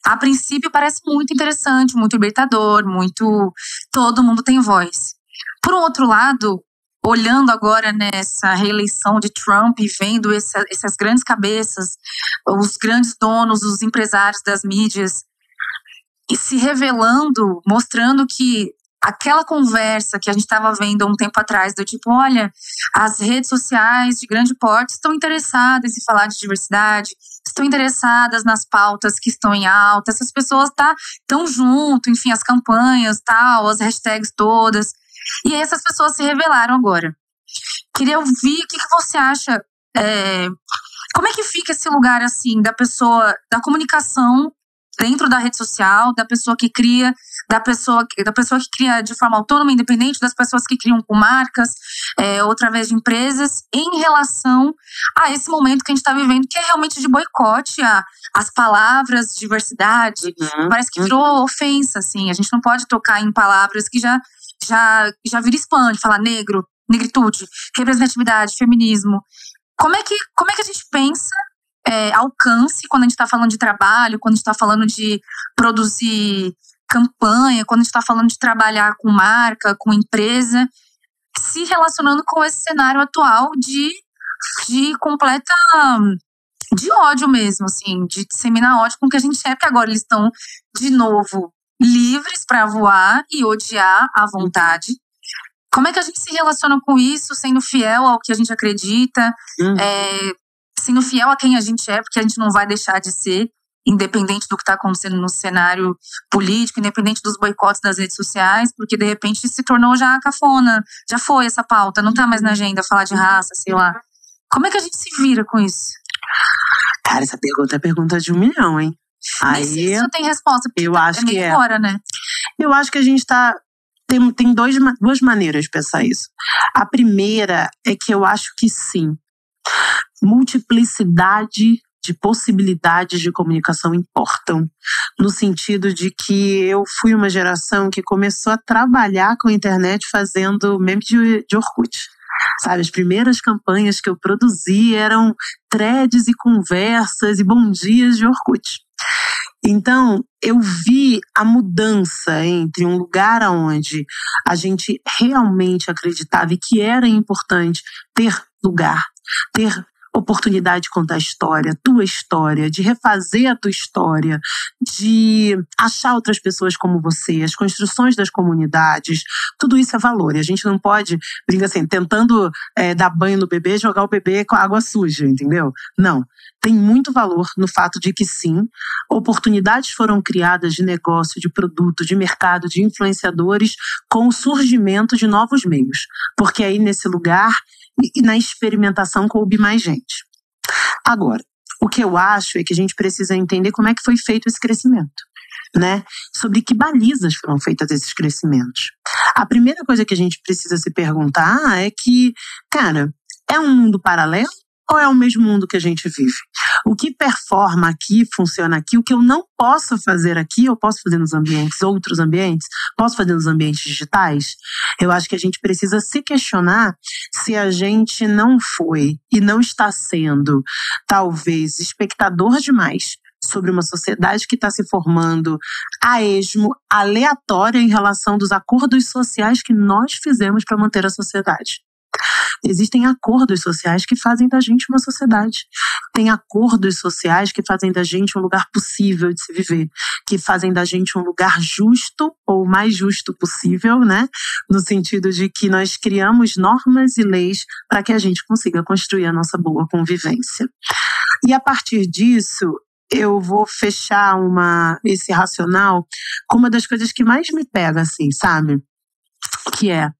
a princípio, parece muito interessante, muito libertador, muito... Todo mundo tem voz. Por um outro lado, olhando agora nessa reeleição de Trump e vendo essas grandes cabeças, os grandes donos, os empresários das mídias, e se revelando, mostrando que aquela conversa que a gente estava vendo há um tempo atrás, do tipo, olha, as redes sociais de grande porte estão interessadas em falar de diversidade, estão interessadas nas pautas que estão em alta, essas pessoas estão junto, enfim, as campanhas, tal, as hashtags todas. E essas pessoas se revelaram agora. Queria ouvir o que você acha, como é que fica esse lugar assim da pessoa, da comunicação dentro da rede social, da pessoa que cria, da pessoa que cria de forma autônoma, independente, das pessoas que criam com marcas, ou através de empresas, em relação a esse momento que a gente está vivendo, que é realmente de boicote às palavras diversidade. Parece que virou ofensa, assim. A gente não pode tocar em palavras que já vira spam, de falar negro, negritude, representatividade, feminismo. Como é que a gente pensa alcance quando a gente está falando de trabalho, quando a gente está falando de produzir campanha, quando a gente está falando de trabalhar com marca, com empresa, se relacionando com esse cenário atual de completa... de ódio mesmo, assim, de disseminar ódio com o que a gente é, porque agora eles estão, de novo, livres para voar e odiar à vontade. Como é que a gente se relaciona com isso, sendo fiel ao que a gente acredita, sendo fiel a quem a gente é, porque a gente não vai deixar de ser, independente do que está acontecendo no cenário político, independente dos boicotes das redes sociais, porque de repente se tornou já cafona, já foi essa pauta, não está mais na agenda falar de raça, sei lá. Como é que a gente se vira com isso? Cara, essa pergunta é pergunta de 1 milhão, hein? Nem sei se isso tem resposta, porque eu acho meio que fora, né? Eu acho que a gente tem duas maneiras de pensar isso. A primeira é que eu acho que sim, multiplicidade de possibilidades de comunicação importam, no sentido de que eu fui uma geração que começou a trabalhar com a internet fazendo meme de Orkut. Sabe, as primeiras campanhas que eu produzi eram threads e conversas e bom dias de Orkut. Então, eu vi a mudança entre um lugar onde a gente realmente acreditava e que era importante ter lugar, ter oportunidade de contar a tua história, de refazer a tua história, de achar outras pessoas como você, as construções das comunidades, tudo isso é valor. E a gente não pode, brinca assim, tentando dar banho no bebê, jogar o bebê com a água suja, entendeu? Não. Tem muito valor no fato de que sim, oportunidades foram criadas de negócio, de produto, de mercado, de influenciadores com o surgimento de novos meios. Porque aí nesse lugar e na experimentação coube mais gente. Agora, o que eu acho é que a gente precisa entender como é que foi feito esse crescimento, né? Sobre que balizas foram feitas esses crescimentos. A primeira coisa que a gente precisa se perguntar é que, cara, é um mundo paralelo ou é o mesmo mundo que a gente vive? O que performa aqui, funciona aqui, o que eu não posso fazer aqui, eu posso fazer nos ambientes, outros ambientes, posso fazer nos ambientes digitais? Eu acho que a gente precisa se questionar se a gente não foi e não está sendo, talvez, espectador demais sobre uma sociedade que está se formando a esmo, aleatória em relação dos acordos sociais que nós fizemos para manter a sociedade. Existem acordos sociais que fazem da gente uma sociedade. Tem acordos sociais que fazem da gente um lugar possível de se viver, que fazem da gente um lugar justo ou o mais justo possível, né? No sentido de que nós criamos normas e leis para que a gente consiga construir a nossa boa convivência. E a partir disso, eu vou fechar esse racional com uma das coisas que mais me pega, assim, sabe? Que é,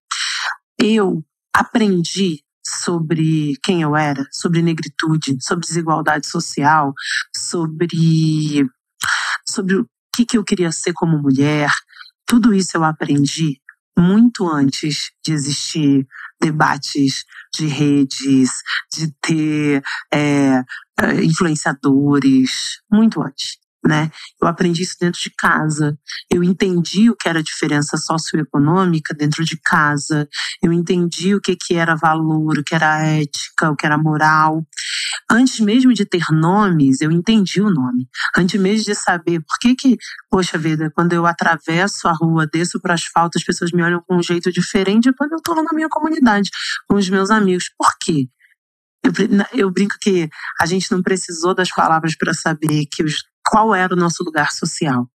eu aprendi sobre quem eu era, sobre negritude, sobre desigualdade social, sobre o que eu queria ser como mulher. Tudo isso eu aprendi muito antes de existir debates de redes, de ter influenciadores, muito antes. Né? Eu aprendi isso dentro de casa, eu entendi o que era diferença socioeconômica dentro de casa, eu entendi o que era valor, o que era ética, o que era moral. Antes mesmo de ter nomes, eu entendi o nome. Antes mesmo de saber por que, poxa vida, quando eu atravesso a rua, desço para o asfalto, as pessoas me olham com um jeito diferente quando eu estou lá na minha comunidade, com os meus amigos. Por quê? Eu brinco que a gente não precisou das palavras para saber qual era o nosso lugar social.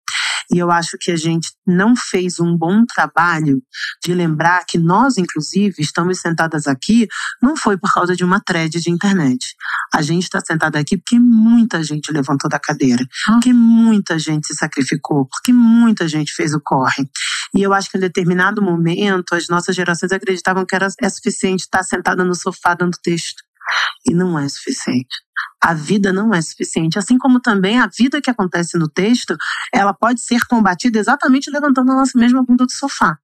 E eu acho que a gente não fez um bom trabalho de lembrar que nós, inclusive, estamos sentadas aqui, não foi por causa de uma thread de internet. A gente está sentada aqui porque muita gente levantou da cadeira, porque muita gente se sacrificou, porque muita gente fez o corre. E eu acho que em determinado momento, as nossas gerações acreditavam que é suficiente estar sentada no sofá dando texto. E não é suficiente. A vida não é suficiente. Assim como também a vida que acontece no texto, ela pode ser combatida exatamente levantando a nossa mesma bunda do sofá.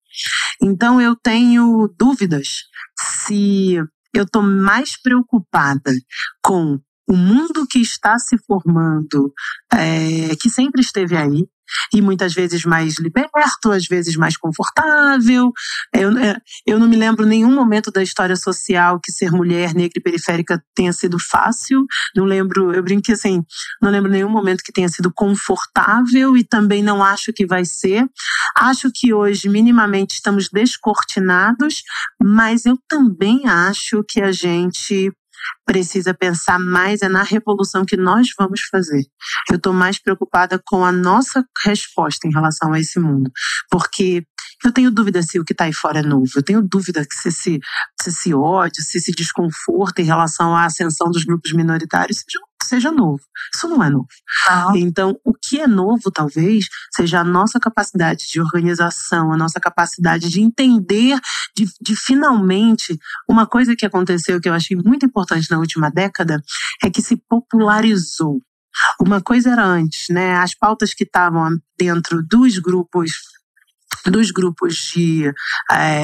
Então eu tenho dúvidas se eu estou mais preocupada com o mundo que está se formando, que sempre esteve aí, e muitas vezes mais liberto, às vezes mais confortável. Eu não me lembro nenhum momento da história social que ser mulher negra e periférica tenha sido fácil. Não lembro, eu brinco que assim, não lembro nenhum momento que tenha sido confortável e também não acho que vai ser. Acho que hoje minimamente estamos descortinados, mas eu também acho que a gente precisa pensar mais na revolução que nós vamos fazer. Eu estou mais preocupada com a nossa resposta em relação a esse mundo, porque eu tenho dúvida se o que está aí fora é novo. Eu tenho dúvida que se esse ódio, se esse desconforto em relação à ascensão dos grupos minoritários seja novo. Isso não é novo. Então, o que é novo, talvez, seja a nossa capacidade de organização, a nossa capacidade de entender, de finalmente, uma coisa que aconteceu que eu achei muito importante na última década, é que se popularizou. Uma coisa era antes, né? As pautas que estavam dentro dos grupos de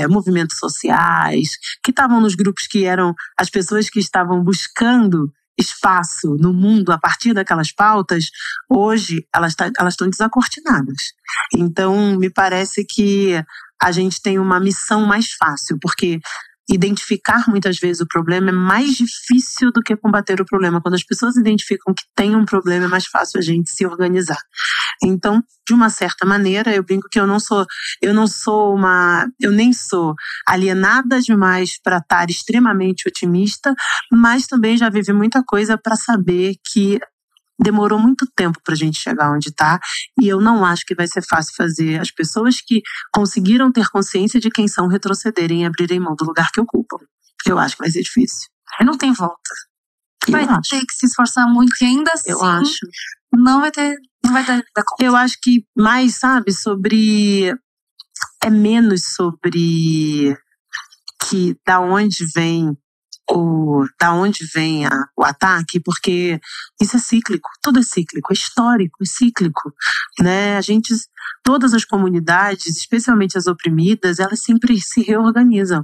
movimentos sociais, que estavam nos grupos que eram as pessoas que estavam buscando espaço no mundo a partir daquelas pautas, hoje elas estão desacortinadas. Então, me parece que a gente tem uma missão mais fácil, porque identificar muitas vezes o problema é mais difícil do que combater o problema. Quando as pessoas identificam que tem um problema, é mais fácil a gente se organizar. Então, de uma certa maneira, eu brinco que eu nem sou alienada demais para estar extremamente otimista, mas também já vivi muita coisa para saber que demorou muito tempo para a gente chegar onde está, e eu não acho que vai ser fácil fazer as pessoas que conseguiram ter consciência de quem são retrocederem e abrirem mão do lugar que ocupam. Eu acho que vai ser difícil. Não tem volta. Vai ter que se esforçar muito e ainda assim não vai dar conta. Eu acho que mais, sabe, é menos sobre que da onde vem o ataque, porque isso é cíclico, tudo é cíclico, é histórico, é cíclico, né? Todas as comunidades, especialmente as oprimidas, elas sempre se reorganizam.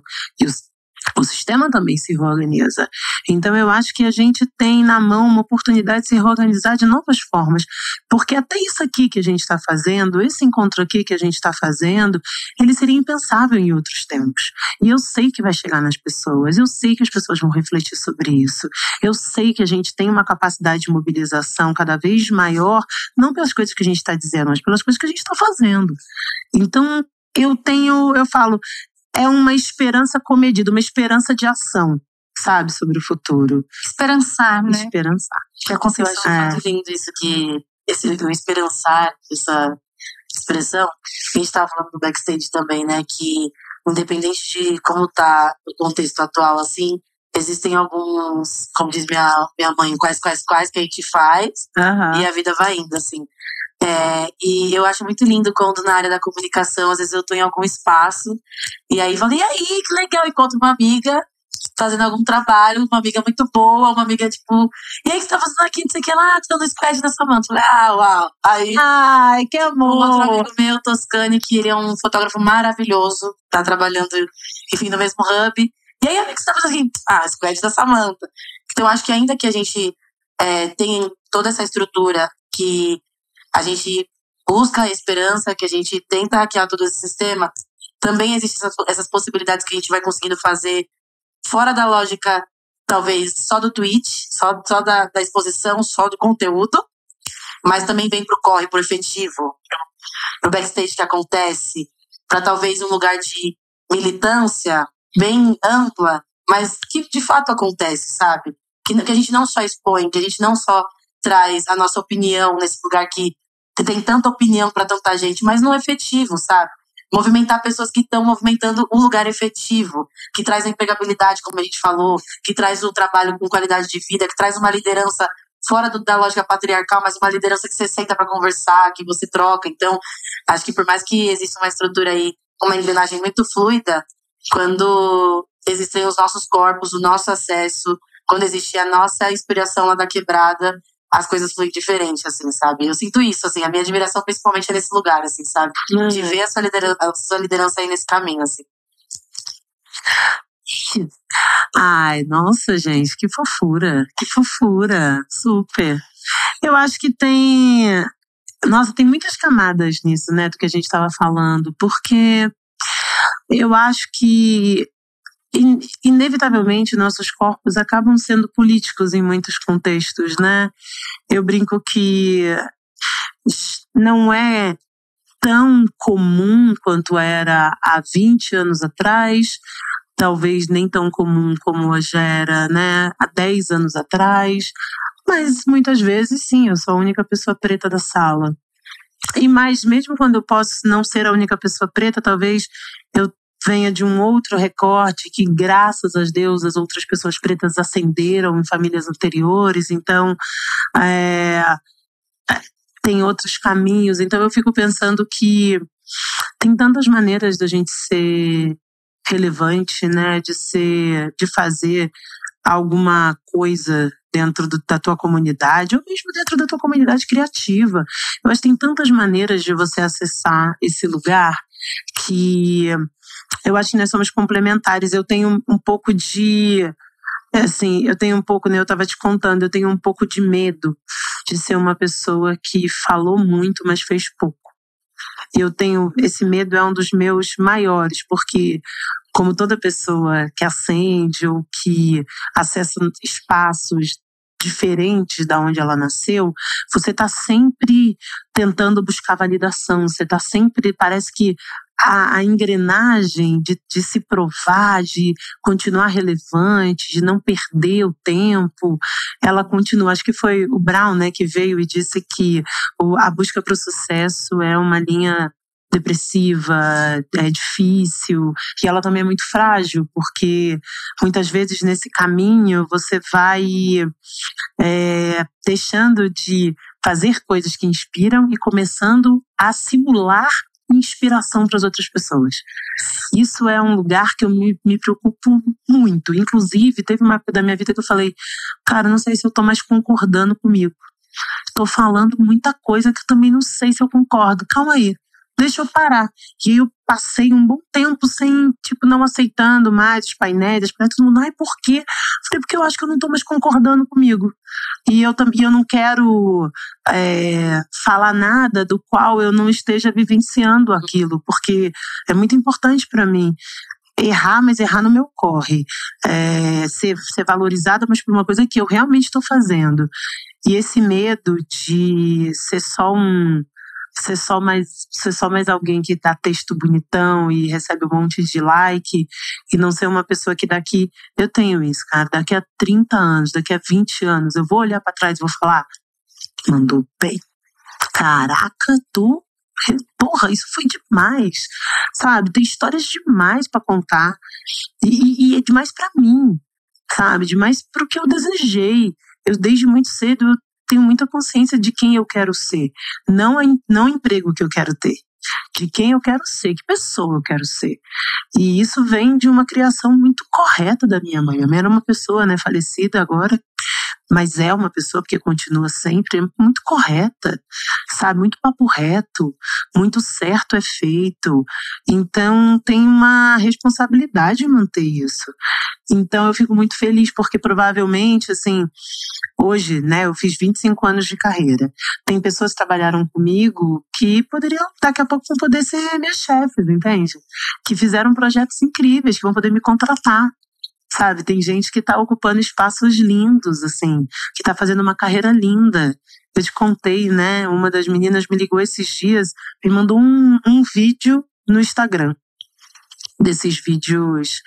o sistema também se reorganiza. Então eu acho que a gente tem na mão uma oportunidade de se reorganizar de novas formas, porque até isso aqui que a gente está fazendo, esse encontro aqui que a gente está fazendo, ele seria impensável em outros tempos. E eu sei que vai chegar nas pessoas, eu sei que as pessoas vão refletir sobre isso, eu sei que a gente tem uma capacidade de mobilização cada vez maior, não pelas coisas que a gente está dizendo, mas pelas coisas que a gente está fazendo. Então eu falo, é uma esperança comedida, uma esperança de ação, sabe, sobre o futuro. Esperançar, né? Esperançar. Que a Conceição é muito lindo isso, que o esperançar, essa expressão, a gente estava falando no backstage também, né, que independente de como tá o contexto atual, assim, existem alguns, como diz minha mãe, quais que a gente faz, e a vida vai indo, assim. E eu acho muito lindo quando na área da comunicação, às vezes eu tô em algum espaço, e aí falo, e aí, que legal, encontro uma amiga fazendo algum trabalho, uma amiga muito boa, uma amiga tipo, e aí, o que você tá fazendo aqui, não sei o que lá, tô no squad da Samantha. Falei, uau. Aí, ai, que amor. Um outro amigo meu, Toscani, que ele é um fotógrafo maravilhoso, tá trabalhando, enfim, no mesmo hub. E aí, amigo, o que você tá fazendo aqui? Squad da Samantha. Então, eu acho que ainda que a gente tenha toda essa estrutura que a gente busca a esperança, que a gente tenta hackear todo esse sistema, também existem essas possibilidades que a gente vai conseguindo fazer fora da lógica, talvez, só do tweet, só da exposição, só do conteúdo, mas também vem pro corre, pro efetivo, pro backstage que acontece, para talvez um lugar de militância bem ampla, mas que de fato acontece, sabe? Que a gente não só expõe, que a gente não só traz a nossa opinião nesse lugar que tem tanta opinião para tanta gente, mas não efetivo, sabe? Movimentar pessoas que estão movimentando um lugar efetivo, que traz a empregabilidade, como a gente falou, que traz o trabalho com qualidade de vida, que traz uma liderança fora da lógica patriarcal, mas uma liderança que você senta para conversar, que você troca. Então, acho que por mais que exista uma estrutura aí, uma engrenagem muito fluida, quando existem os nossos corpos, o nosso acesso, quando existe a nossa inspiração lá da quebrada, as coisas fluem diferente, assim, sabe? Eu sinto isso, assim, a minha admiração principalmente é nesse lugar, assim, sabe? De ver a sua liderança aí nesse caminho, assim. Ai, nossa, gente, que fofura, super. Eu acho que tem muitas camadas nisso, né, do que a gente estava falando, porque eu acho que inevitavelmente nossos corpos acabam sendo políticos em muitos contextos, né? Eu brinco que não é tão comum quanto era há 20 anos atrás, talvez nem tão comum como hoje era, né, há 10 anos atrás, mas muitas vezes sim, eu sou a única pessoa preta da sala. E mais, mesmo quando eu posso não ser a única pessoa preta, talvez eu venha de um outro recorte que, graças a Deus, as outras pessoas pretas ascenderam em famílias anteriores, então tem outros caminhos. Então eu fico pensando que tem tantas maneiras da gente ser relevante, né, de fazer alguma coisa dentro da tua comunidade, ou mesmo dentro da tua comunidade criativa. Eu acho que tem tantas maneiras de você acessar esse lugar que eu acho que nós somos complementares. Eu tenho um pouco de... né, eu estava te contando, eu tenho um pouco de medo de ser uma pessoa que falou muito, mas fez pouco. Esse medo é um dos meus maiores, porque como toda pessoa que ascende ou que acessa espaços diferentes da onde ela nasceu, você está sempre tentando buscar validação, você está sempre, parece que a engrenagem de se provar, de continuar relevante, de não perder o tempo, ela continua. Acho que foi o Brown, né, que veio e disse que a busca para o sucesso é uma linha depressiva, é difícil, e ela também é muito frágil, porque muitas vezes nesse caminho você vai deixando de fazer coisas que inspiram e começando a simular inspiração para as outras pessoas. Isso é um lugar que eu me preocupo muito. Inclusive, teve uma época da minha vida que eu falei, cara, não sei se eu estou mais concordando comigo. Estou falando muita coisa que eu também não sei se eu concordo. Calma aí. deixa eu parar. E eu passei um bom tempo sem, não aceitando mais os painéis, todo mundo, por quê? Falei, porque eu acho que eu não tô mais concordando comigo. E eu não quero falar nada do qual eu não esteja vivenciando aquilo, porque é muito importante para mim. Errar, mas errar no meu corre. Ser valorizada, mas por uma coisa que eu realmente estou fazendo. E esse medo de ser só mais alguém que dá texto bonitão e recebe um monte de like e não ser uma pessoa que daqui... Eu tenho isso, cara. Daqui a 30 anos, daqui a 20 anos, eu vou olhar pra trás e vou falar, mandou bem. Caraca, porra, isso foi demais, sabe? Tem histórias demais pra contar e é demais pra mim, sabe? Demais pro que eu desejei. Eu, desde muito cedo, eu tenho muita consciência de quem eu quero ser. Não o emprego que eu quero ter. De quem eu quero ser, que pessoa eu quero ser. E isso vem de uma criação muito correta da minha mãe. A minha mãe era uma pessoa, falecida agora, mas é uma pessoa porque continua sempre muito correta, sabe? Muito papo reto, muito certo é feito. Então tem uma responsabilidade em manter isso. Então eu fico muito feliz porque provavelmente, hoje, eu fiz 25 anos de carreira. Tem pessoas que trabalharam comigo que poderiam, daqui a pouco, vão poder ser minhas chefes, entende? Que fizeram projetos incríveis, que vão poder me contratar. Sabe, tem gente que está ocupando espaços lindos, que está fazendo uma carreira linda. Eu te contei, uma das meninas me ligou esses dias, me mandou um vídeo no Instagram. Desses vídeos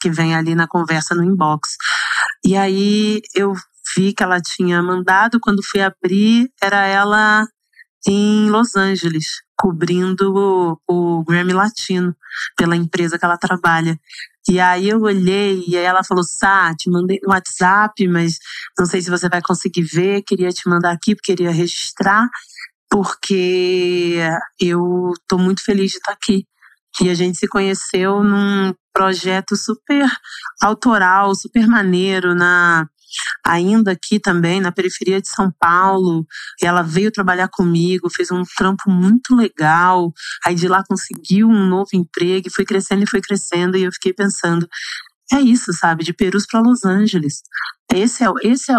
que vem ali na conversa no inbox. E aí eu vi que ela tinha mandado, quando fui abrir, era ela em Los Angeles, cobrindo o Grammy Latino, pela empresa que ela trabalha. E aí eu olhei e aí ela falou, Sá, te mandei no WhatsApp, mas não sei se você vai conseguir ver, queria te mandar aqui, porque queria registrar, porque eu tô muito feliz de estar aqui. E a gente se conheceu num projeto super autoral, super maneiro, ainda aqui também, na periferia de São Paulo. E ela veio trabalhar comigo, fez um trampo muito legal. Aí de lá conseguiu um novo emprego, e foi crescendo. E eu fiquei pensando, é isso, sabe? De Perus para Los Angeles. Esse é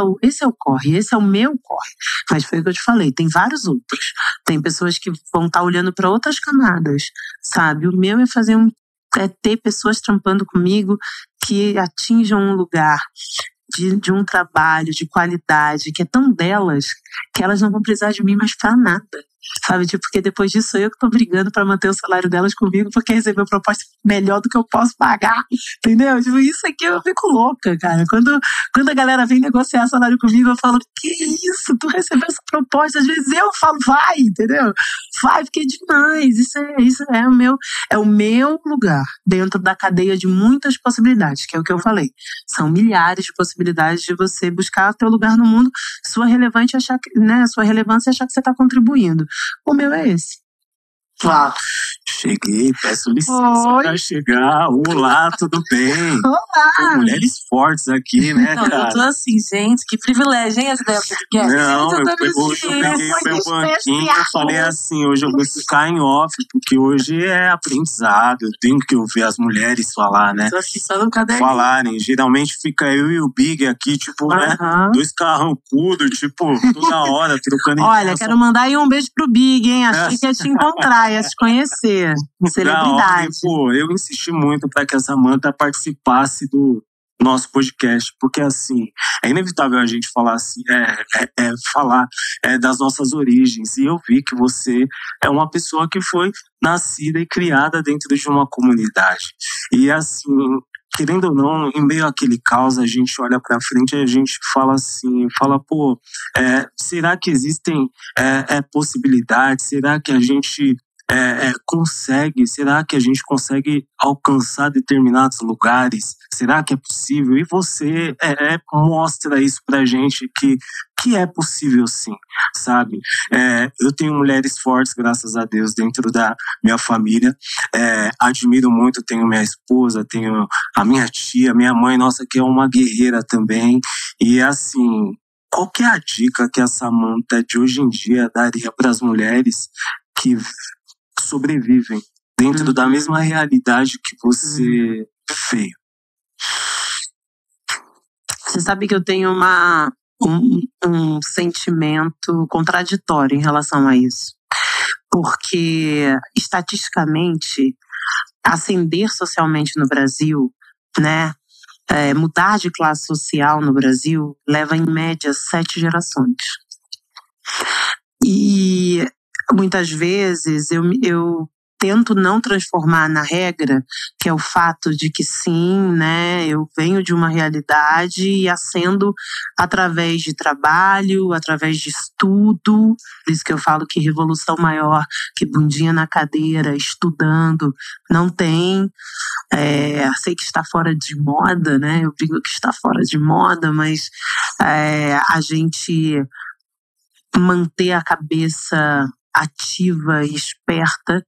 o corre, esse é o meu corre. Mas foi o que eu te falei, tem vários outros. Tem pessoas que vão estar olhando para outras camadas, sabe? O meu é ter pessoas trampando comigo que atinjam um lugar de um trabalho de qualidade que é tão delas que elas não vão precisar de mim mais pra nada, sabe? Porque depois disso sou eu que tô brigando pra manter o salário delas comigo porque recebeu proposta melhor do que eu posso pagar, entendeu? Isso aqui eu fico louca, cara. Quando a galera vem negociar salário comigo, eu falo, que isso? Tu recebeu essa proposta? Às vezes eu falo, vai, entendeu? Vai, porque é demais. Isso é o meu lugar dentro da cadeia de muitas possibilidades, que é o que eu falei. São milhares de possibilidades de você buscar teu lugar no mundo, sua relevância e achar que você está contribuindo. O meu é esse. Uau. Cheguei, peço licença pra chegar. Olá, tudo bem? Olá! Pô, mulheres fortes aqui, né, não, cara? Eu tô assim, gente, que privilégio, hein, essa ideia do podcast? Não, hoje eu peguei o meu banquinho e falei assim, hoje eu vou ficar em off, porque hoje é aprendizado, eu tenho que ouvir as mulheres falar, né? Tô aqui só no caderninho. Falarem, geralmente fica eu e o Big aqui, né? Dois carrancudos, toda hora, trocando Olha, quero mandar aí um beijo pro Big, hein? Achei que ia te encontrar, ia te conhecer. Celebridade. Eu insisti muito para que a Samantha participasse do nosso podcast, porque assim, é inevitável a gente falar assim, falar das nossas origens, e eu vi que você é uma pessoa que foi nascida e criada dentro de uma comunidade, e assim, querendo ou não, em meio àquele caos, a gente olha para frente e a gente fala assim, será que existem possibilidades, será que a gente será que a gente consegue alcançar determinados lugares? Será que é possível? E você mostra isso pra gente que é possível sim, sabe? Eu tenho mulheres fortes, graças a Deus, dentro da minha família. Admiro muito, tenho minha esposa, tenho a minha tia, minha mãe, nossa, que é uma guerreira também. E assim, qual que é a dica que a Samantha de hoje em dia daria para as mulheres que sobrevivem dentro da mesma realidade que você veio? Você sabe que eu tenho um sentimento contraditório em relação a isso. Porque, estatisticamente, ascender socialmente no Brasil, né, mudar de classe social no Brasil, leva em média 7 gerações. E muitas vezes eu tento não transformar na regra, que é o fato de que sim, né, eu venho de uma realidade e ascendo através de trabalho, através de estudo. Por isso que eu falo que revolução maior que bundinha na cadeira, estudando, não tem. Sei que está fora de moda, né? Eu digo que está fora de moda, mas a gente manter a cabeça ativa e esperta,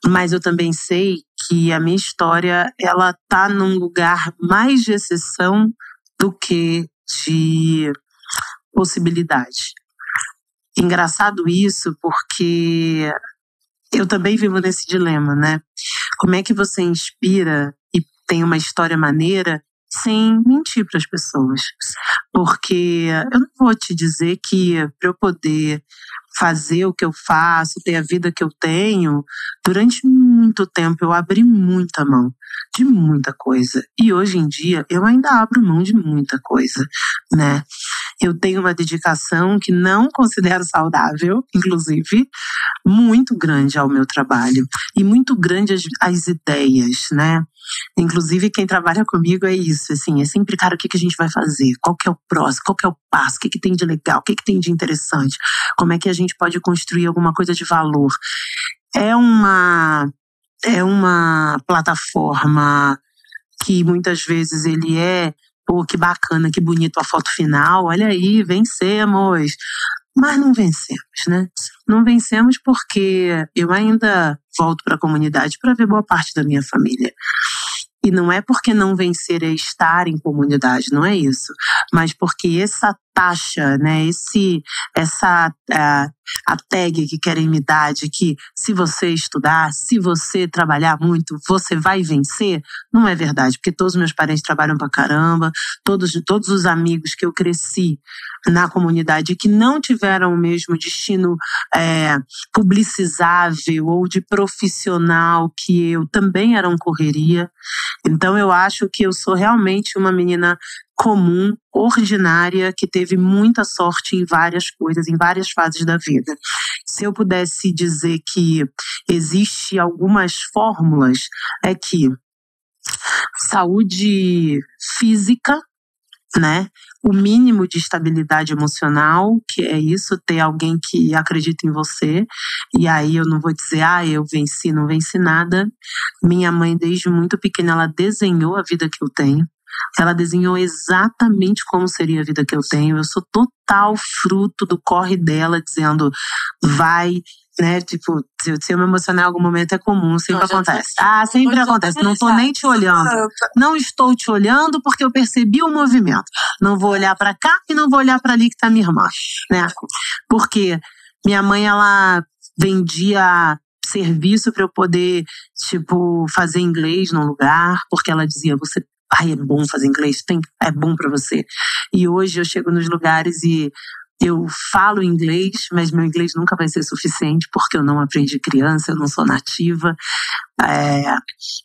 mas eu também sei que a minha história, ela tá num lugar mais de exceção do que de possibilidade. Engraçado isso, porque eu também vivo nesse dilema, né? Como é que você inspira e tem uma história maneira sem mentir para as pessoas? Porque eu não vou te dizer que para eu poder fazer o que eu faço, ter a vida que eu tenho, durante muito tempo eu abri muita mão de muita coisa. E hoje em dia eu ainda abro mão de muita coisa, né? Eu tenho uma dedicação que não considero saudável, inclusive, muito grande ao meu trabalho. E muito grande às ideias, né? Inclusive, quem trabalha comigo é isso, assim, é sempre, cara, o que a gente vai fazer? Qual que é o próximo? Qual que é o passo? O que tem de legal? O que tem de interessante? Como é que a gente pode construir alguma coisa de valor? É uma plataforma que muitas vezes ele pô, que bacana, que bonito a foto final, olha aí, vencemos. Mas não vencemos, né? Não vencemos porque eu ainda volto para a comunidade para ver boa parte da minha família. E não é porque não vencer é estar em comunidade, não é isso. Mas porque essa taxa, né, a tag que querem me dar de que se você estudar, se você trabalhar muito, você vai vencer, não é verdade. Porque todos os meus parentes trabalham pra caramba, todos os amigos que eu cresci na comunidade que não tiveram o mesmo destino publicizável ou de profissional que eu, também eram correria. Então eu acho que eu sou realmente uma menina comum, ordinária, que teve muita sorte em várias coisas, em várias fases da vida. Se eu pudesse dizer que existe algumas fórmulas, é que saúde física, né? O mínimo de estabilidade emocional, que é isso, ter alguém que acredita em você. E aí eu não vou dizer, eu venci, não venci nada. Minha mãe, desde muito pequena, ela desenhou a vida que eu tenho. Ela desenhou exatamente como seria a vida que eu tenho. Eu sou total fruto do corre dela, dizendo, vai, né? Tipo, se eu me emocionar em algum momento é comum, sempre acontece. Sempre acontece. Não tô nem te olhando. Não estou te olhando porque eu percebi o movimento. Não vou olhar pra cá e não vou olhar pra ali que tá minha irmã, né? Porque minha mãe, ela vendia serviço pra eu poder, tipo, fazer inglês num lugar, porque ela dizia, é bom fazer inglês, é bom pra você. E hoje eu chego nos lugares e eu falo inglês, mas meu inglês nunca vai ser suficiente porque eu não aprendi criança, eu não sou nativa.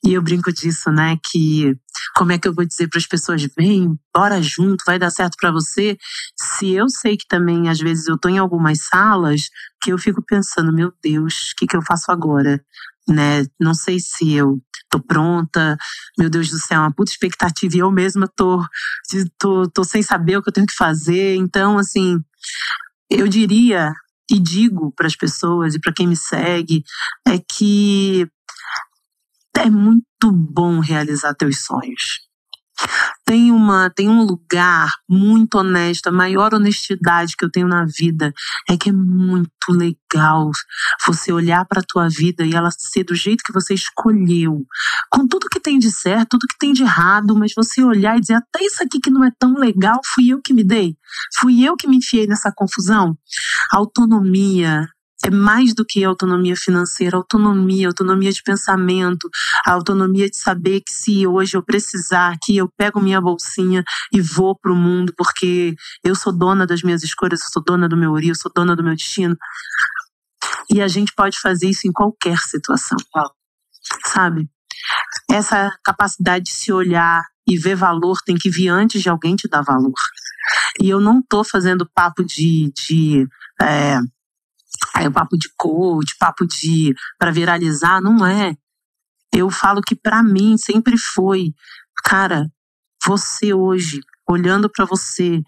E eu brinco disso, né? Que como é que eu vou dizer para as pessoas, vem, bora junto, vai dar certo para você? Se eu sei que também, às vezes, eu tô em algumas salas que eu fico pensando, meu Deus, o que eu faço agora? Né? Não sei se eu tô pronta, meu Deus do céu, uma puta expectativa e eu mesma tô sem saber o que eu tenho que fazer. Então, assim, eu diria e digo para as pessoas e para quem me segue é que é muito bom realizar teus sonhos. tem um lugar muito honesto, a maior honestidade que eu tenho na vida é que é muito legal você olhar para a tua vida e ela ser do jeito que você escolheu, com tudo que tem de certo, tudo que tem de errado, mas você olhar e dizer, até isso aqui que não é tão legal, fui eu que me dei, fui eu que me enfiei nessa confusão. Autonomia é mais do que autonomia financeira, autonomia de pensamento, a autonomia de saber que se hoje eu precisar, que eu pego minha bolsinha e vou pro mundo, porque eu sou dona das minhas escolhas, eu sou dona do meu ori, eu sou dona do meu destino. E a gente pode fazer isso em qualquer situação, sabe? Essa capacidade de se olhar e ver valor tem que vir antes de alguém te dar valor. E eu não tô fazendo papo papo de coach, papo de para viralizar, não é. Eu falo que para mim sempre foi, cara, você hoje, olhando para você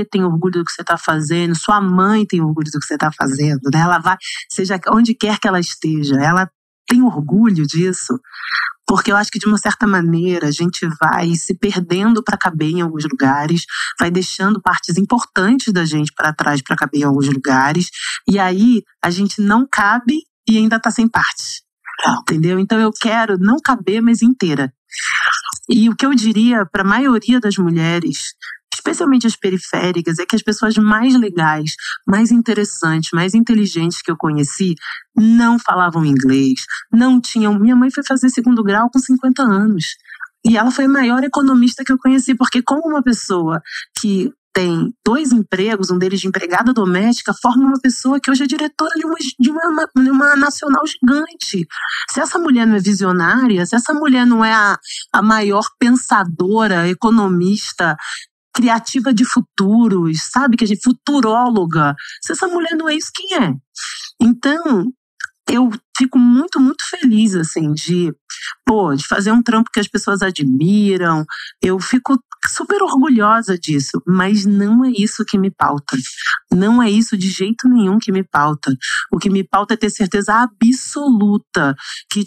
tem orgulho do que você tá fazendo, sua mãe tem orgulho do que você tá fazendo, né? Ela vai, seja onde quer que ela esteja, ela tem orgulho disso. Porque eu acho que de uma certa maneira a gente vai se perdendo para caber em alguns lugares, vai deixando partes importantes da gente para trás para caber em alguns lugares, e aí a gente não cabe e ainda tá sem partes. Entendeu? Então eu quero não caber, mas inteira. E o que eu diria para a maioria das mulheres, especialmente as periféricas, é que as pessoas mais legais, mais interessantes, mais inteligentes que eu conheci não falavam inglês, não tinham... Minha mãe foi fazer 2º grau com 50 anos. E ela foi a maior economista que eu conheci, porque como uma pessoa que tem 2 empregos, um deles de empregada doméstica, forma uma pessoa que hoje é diretora de uma nacional gigante. Se essa mulher não é visionária, se essa mulher não é a maior pensadora, economista, criativa de futuros, sabe? Que a gente, futuróloga. Se essa mulher não é isso, quem é? Então, eu fico muito, muito feliz, assim, de fazer um trampo que as pessoas admiram. Eu fico super orgulhosa disso, mas não é isso que me pauta. Não é isso de jeito nenhum que me pauta. O que me pauta é ter certeza absoluta que,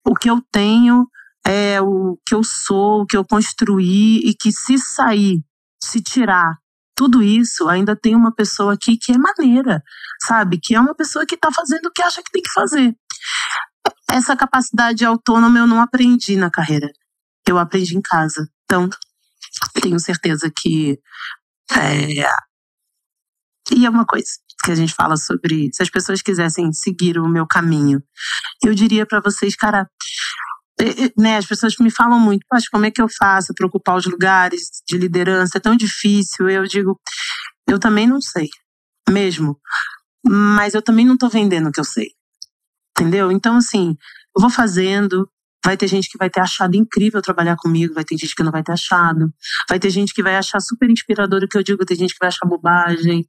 o que eu tenho é o que eu sou, o que eu construí, e que se sair, se tirar tudo isso, ainda tem uma pessoa aqui que é maneira, sabe? Que é uma pessoa que tá fazendo o que acha que tem que fazer. Essa capacidade autônoma eu não aprendi na carreira. Eu aprendi em casa. Então, tenho certeza que... E é uma coisa que a gente fala sobre... Se as pessoas quisessem seguir o meu caminho, eu diria pra vocês, cara... Né, as pessoas me falam muito, poxa, como é que eu faço para ocupar os lugares de liderança? É tão difícil. Eu digo, eu também não sei, mesmo. Mas eu também não tô vendendo o que eu sei. Entendeu? Então, assim, eu vou fazendo. Vai ter gente que vai ter achado incrível trabalhar comigo, vai ter gente que não vai ter achado. Vai ter gente que vai achar super inspirador o que eu digo, tem gente que vai achar bobagem.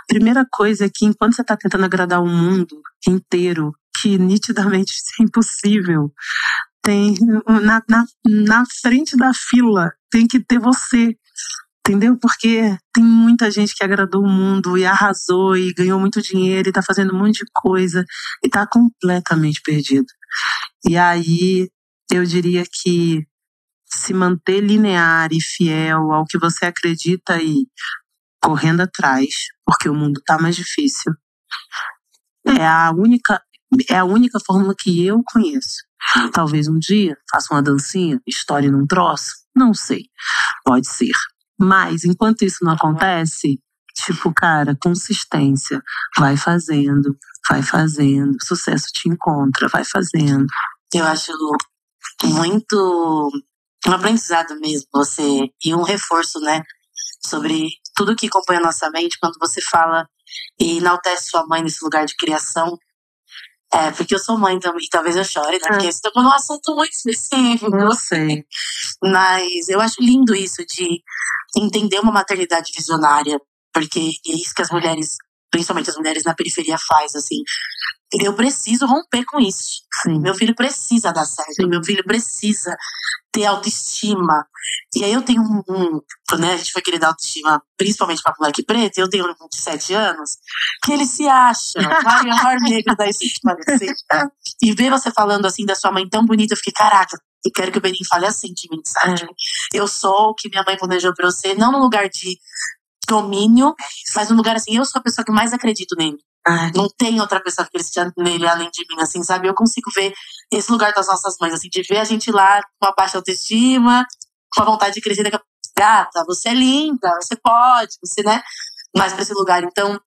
Primeira coisa é que enquanto você tá tentando agradar o mundo inteiro, que nitidamente isso é impossível, tem na frente da fila tem que ter você, entendeu? Porque tem muita gente que agradou o mundo e arrasou e ganhou muito dinheiro e tá fazendo um monte de coisa e tá completamente perdido. E aí eu diria que se manter linear e fiel ao que você acredita e correndo atrás, porque o mundo tá mais difícil, é a única fórmula que eu conheço. Talvez um dia faça uma dancinha, estoure num troço, não sei, pode ser. Mas enquanto isso não acontece, cara, consistência, vai fazendo, sucesso te encontra, vai fazendo. Eu acho muito um aprendizado mesmo você, e um reforço, né, sobre tudo que compõe a nossa mente quando você fala e enaltece sua mãe nesse lugar de criação. Porque eu sou mãe também, talvez eu chore, né? Porque isso é um assunto muito específico. Eu sei. Mas eu acho lindo isso de entender uma maternidade visionária, porque é isso que as mulheres, principalmente as mulheres na periferia, faz, assim. Eu preciso romper com isso. Sim. Meu filho precisa dar certo, Sim. Meu filho precisa ter autoestima. E aí eu tenho né, a gente foi querer dar autoestima, principalmente pra moleque preto, eu tenho um de 7 anos, que ele se acha o maior negro da existência. E ver você falando assim da sua mãe tão bonita, eu fiquei, caraca, E quero que o Benim fale assim de mim, sabe? Eu sou o que minha mãe planejou pra eu ser, não no lugar de domínio, mas no lugar assim, eu sou a pessoa que mais acredito nele. Não tem outra pessoa que acredita nele além de mim, assim, sabe? Eu consigo ver esse lugar das nossas mães, assim, de ver a gente lá com uma baixa autoestima, com a vontade de crescer, gata, você é linda, você pode, você, né? Mais pra esse lugar. Então,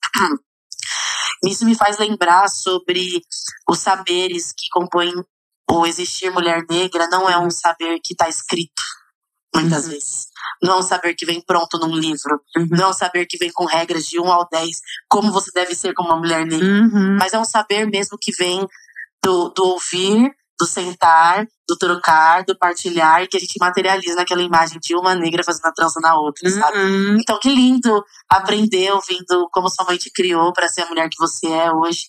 isso me faz lembrar sobre os saberes que compõem o existir mulher negra. Não é um saber que tá escrito, muitas vezes. Não é um saber que vem pronto num livro. Não é um saber que vem com regras de 1 ao 10, como você deve ser como uma mulher negra. Mas é um saber mesmo que vem do ouvir, do sentar, do trocar, do partilhar, e que a gente materializa naquela imagem de uma negra fazendo a trança na outra, sabe? Então, que lindo aprender ouvindo como sua mãe te criou para ser a mulher que você é hoje.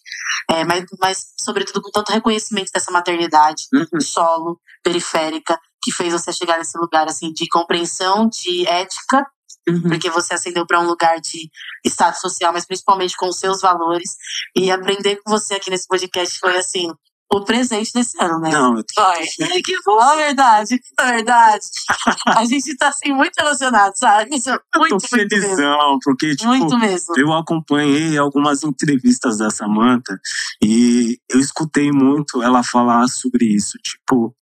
Mas, sobretudo, com tanto reconhecimento dessa maternidade solo, periférica, que fez você chegar nesse lugar assim de compreensão, de ética, porque você ascendeu para um lugar de estado social, mas principalmente com os seus valores. E aprender com você aqui nesse podcast foi assim, o presente desse ano, né? Não, que bom, é verdade. A gente tá assim muito emocionado, sabe? Isso é muito, tô felizão, porque tipo, muito mesmo. Eu acompanhei algumas entrevistas da Samantha e eu escutei muito ela falar sobre isso, tipo,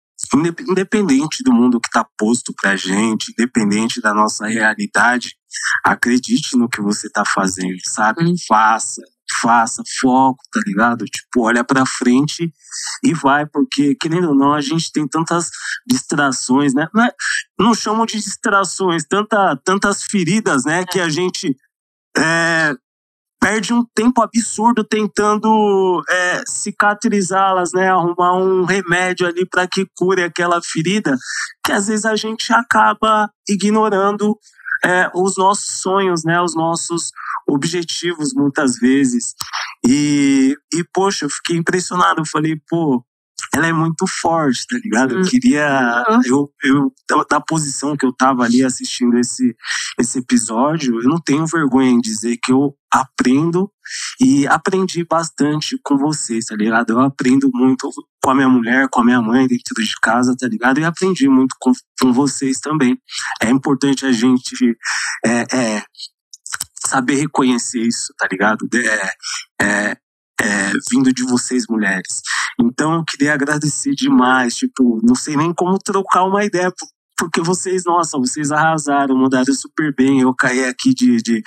independente do mundo que tá posto pra gente, independente da nossa realidade, acredite no que você tá fazendo, sabe? Faça, foco, tá ligado? Tipo, olha pra frente e vai, porque, querendo ou não, a gente tem tantas distrações, né? Não chamam de distrações, tantas feridas, né? Que a gente perde um tempo absurdo tentando cicatrizá-las, né? Arrumar um remédio ali para que cure aquela ferida, que às vezes a gente acaba ignorando os nossos sonhos, né? Os nossos objetivos, muitas vezes. E poxa, eu fiquei impressionado. Eu falei, pô, ela é muito forte, tá ligado? Eu queria... Eu, da posição que eu tava ali assistindo esse episódio, eu não tenho vergonha em dizer que eu aprendo e aprendi bastante com vocês, tá ligado? Eu aprendo muito com a minha mulher, com a minha mãe dentro de casa, tá ligado? E aprendi muito com vocês também. É importante a gente saber reconhecer isso, tá ligado? Vindo de vocês, mulheres. Então eu queria agradecer demais, tipo, não sei nem como trocar uma ideia, porque vocês arrasaram, mandaram super bem. Eu caí aqui de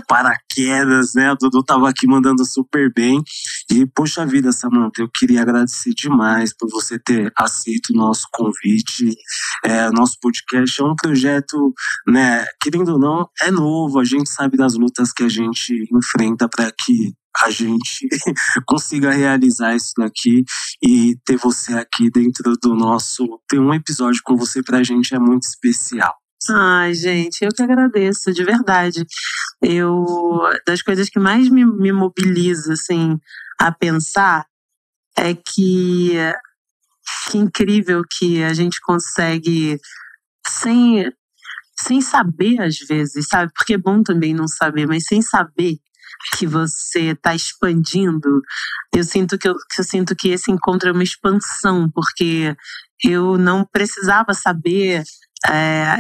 paraquedas, né? A Dudu tava aqui mandando super bem. E, poxa vida, Samantha, eu queria agradecer demais por você ter aceito o nosso convite. Nosso podcast é um projeto, né? Querendo ou não, é novo. A gente sabe das lutas que a gente enfrenta para que a gente consiga realizar isso daqui, e ter você aqui dentro do nosso... Ter um episódio com você pra gente é muito especial. Ai, gente, eu que agradeço, de verdade. Das coisas que mais me mobiliza, assim, a pensar é que incrível que a gente consegue, sem saber às vezes, sabe? Porque é bom também não saber, mas sem saber que você está expandindo, eu sinto que esse encontro é uma expansão, porque eu não precisava saber,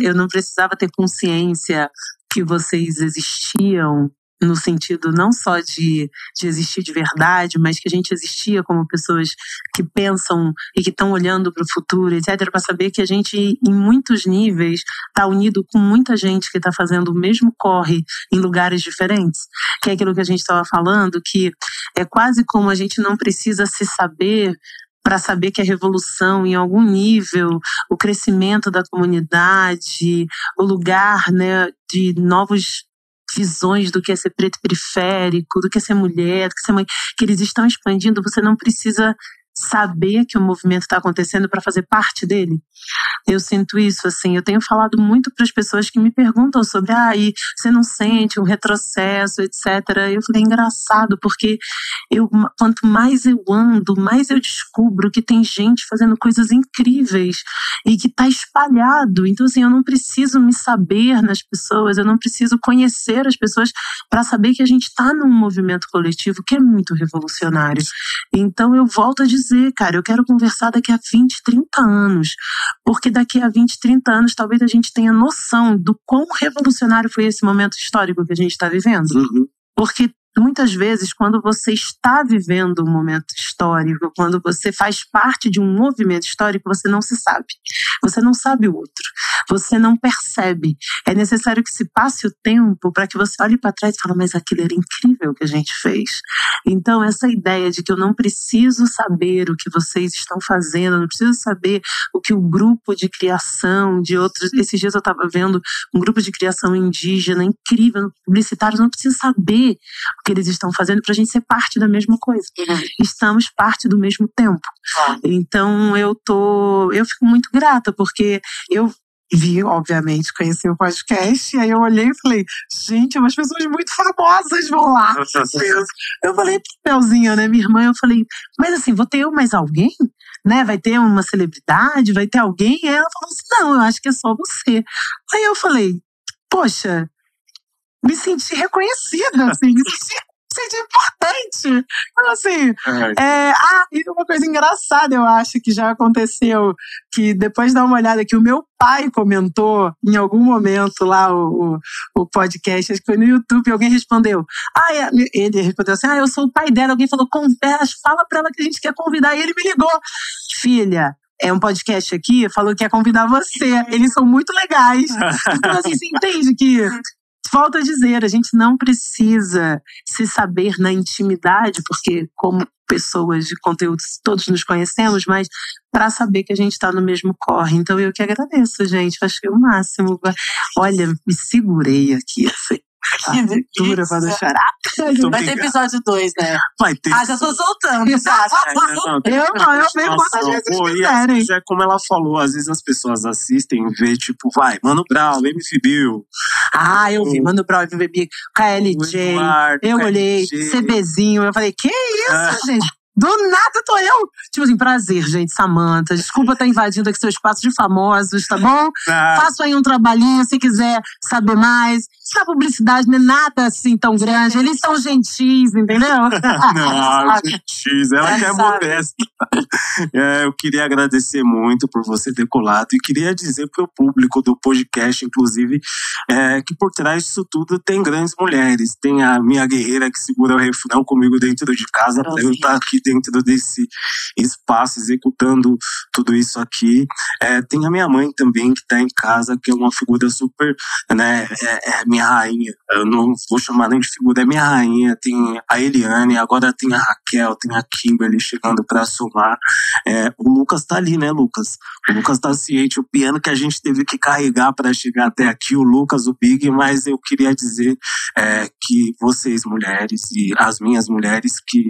eu não precisava ter consciência que vocês existiam, no sentido não só de existir de verdade, mas que a gente existia como pessoas que pensam e que estão olhando para o futuro, etc., para saber que a gente, em muitos níveis, está unido com muita gente que está fazendo o mesmo corre em lugares diferentes. Que é aquilo que a gente estava falando, que é quase como a gente não precisa se saber para saber que a revolução, em algum nível, o crescimento da comunidade, o lugar, né, de novos visões do que é ser preto periférico, do que é ser mulher, do que é ser mãe, que eles estão expandindo. Você não precisa saber que o movimento está acontecendo para fazer parte dele. Eu sinto isso, assim, eu tenho falado muito para as pessoas que me perguntam sobre, e você não sente um retrocesso, etc. Eu falei, engraçado, porque quanto mais eu ando, mais eu descubro que tem gente fazendo coisas incríveis e que está espalhado. Então, assim, eu não preciso me saber nas pessoas, eu não preciso conhecer as pessoas para saber que a gente está num movimento coletivo que é muito revolucionário. Então, eu volto a dizer, dizer, cara, eu quero conversar daqui a 20, 30 anos. Porque daqui a 20, 30 anos, talvez a gente tenha noção do quão revolucionário foi esse momento histórico que a gente está vivendo. Porque muitas vezes, quando você está vivendo um momento histórico, quando você faz parte de um movimento histórico, você não se sabe. Você não sabe o outro. Você não percebe. É necessário que se passe o tempo para que você olhe para trás e fale, mas aquilo era incrível que a gente fez. Então, essa ideia de que eu não preciso saber o que vocês estão fazendo, não preciso saber o que o grupo de criação de outros... Esses dias eu estava vendo um grupo de criação indígena incrível, publicitários, não preciso saber que eles estão fazendo pra gente ser parte da mesma coisa. Estamos parte do mesmo tempo. Então eu fico muito grata, porque eu vi, obviamente, conheci o podcast, e aí eu olhei e falei, gente, umas pessoas muito famosas vão lá. Eu falei pro Melzinha, né, minha irmã, eu falei, mas assim, vou ter mais alguém? Né? Vai ter uma celebridade? Vai ter alguém? E ela falou assim, não, eu acho que é só você. Aí eu falei, poxa, me senti reconhecida, assim, me senti importante. Então, assim, e uma coisa engraçada, eu acho que já aconteceu, que depois de dar uma olhada que o meu pai comentou em algum momento lá o podcast, acho que foi no YouTube, alguém respondeu. Ele respondeu assim, eu sou o pai dela. Alguém falou, fala pra ela que a gente quer convidar. E ele me ligou. Filha, é um podcast aqui, falou que quer convidar você. Eles são muito legais. Então, assim, você entende que... Volto a dizer, a gente não precisa se saber na intimidade, porque como pessoas de conteúdo todos nos conhecemos, mas para saber que a gente está no mesmo corre. Então eu que agradeço, gente. Eu achei o máximo. Olha, me segurei aqui, assim. Que dura pra não chorar. Vai ter episódio 2, né? Vai ter. Já tô soltando. Eu venho quantas vezes quiserem. É como ela falou, às vezes as pessoas assistem e vê, tipo, Mano Brown, MC Bill. Eu vi Mano Brown, MC Bill, KLJ. Eu olhei, CBzinho. Eu falei, que isso, gente? Do nada tô eu. Tipo assim, prazer, gente, Samantha. Desculpa estar invadindo aqui seu espaço de famosos, tá bom? Faço aí um trabalhinho, se quiser saber mais. A publicidade não é nada assim tão grande. Eles são gentis, entendeu? Não, gentis. Ela que é modesta. Eu queria agradecer muito por você ter colado. E queria dizer pro público do podcast, inclusive, que por trás disso tudo tem grandes mulheres. Tem a minha guerreira que segura o refrão comigo dentro de casa. Pra eu estar aqui dentro desse espaço, executando tudo isso aqui. Tem a minha mãe também, que está em casa, que é uma figura super, né, minha rainha. Eu não vou chamar nem de figura, é minha rainha. Tem a Eliane, agora tem a Raquel, tem a Kimberly chegando para somar. O Lucas tá ali, né, Lucas? O Lucas tá ciente, o piano que a gente teve que carregar para chegar até aqui, o Lucas, o Big, mas eu queria dizer que vocês, mulheres, e as minhas mulheres, que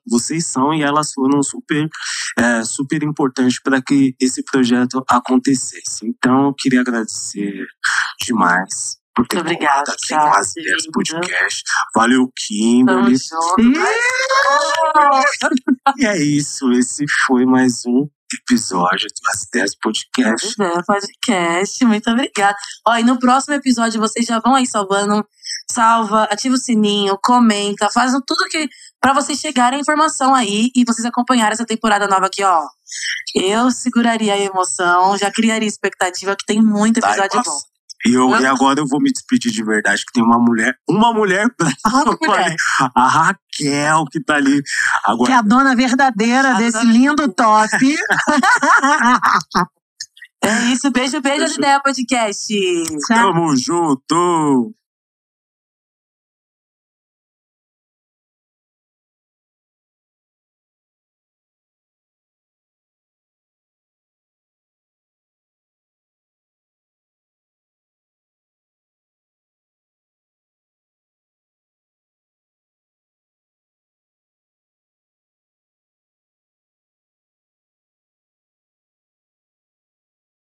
vocês são e elas foram super importantes para que esse projeto acontecesse. Então, eu queria agradecer demais por ter obrigada aqui no As Ideias Podcast. Valeu, Kimberly. E é isso, esse foi mais um episódio do As Ideias Podcast. Podcast, muito obrigada. E no próximo episódio vocês já vão aí salva, ativa o sininho, comenta, fazem tudo que pra vocês chegarem a informação aí e vocês acompanharem essa temporada nova aqui, Eu seguraria a emoção, já criaria expectativa, que tem muito episódio bom. E agora eu vou me despedir de verdade, que tem uma mulher a Raquel, que tá ali. Agora, que é a dona verdadeira desse lindo top. É isso, beijo, As Ideias Podcast. Tamo junto!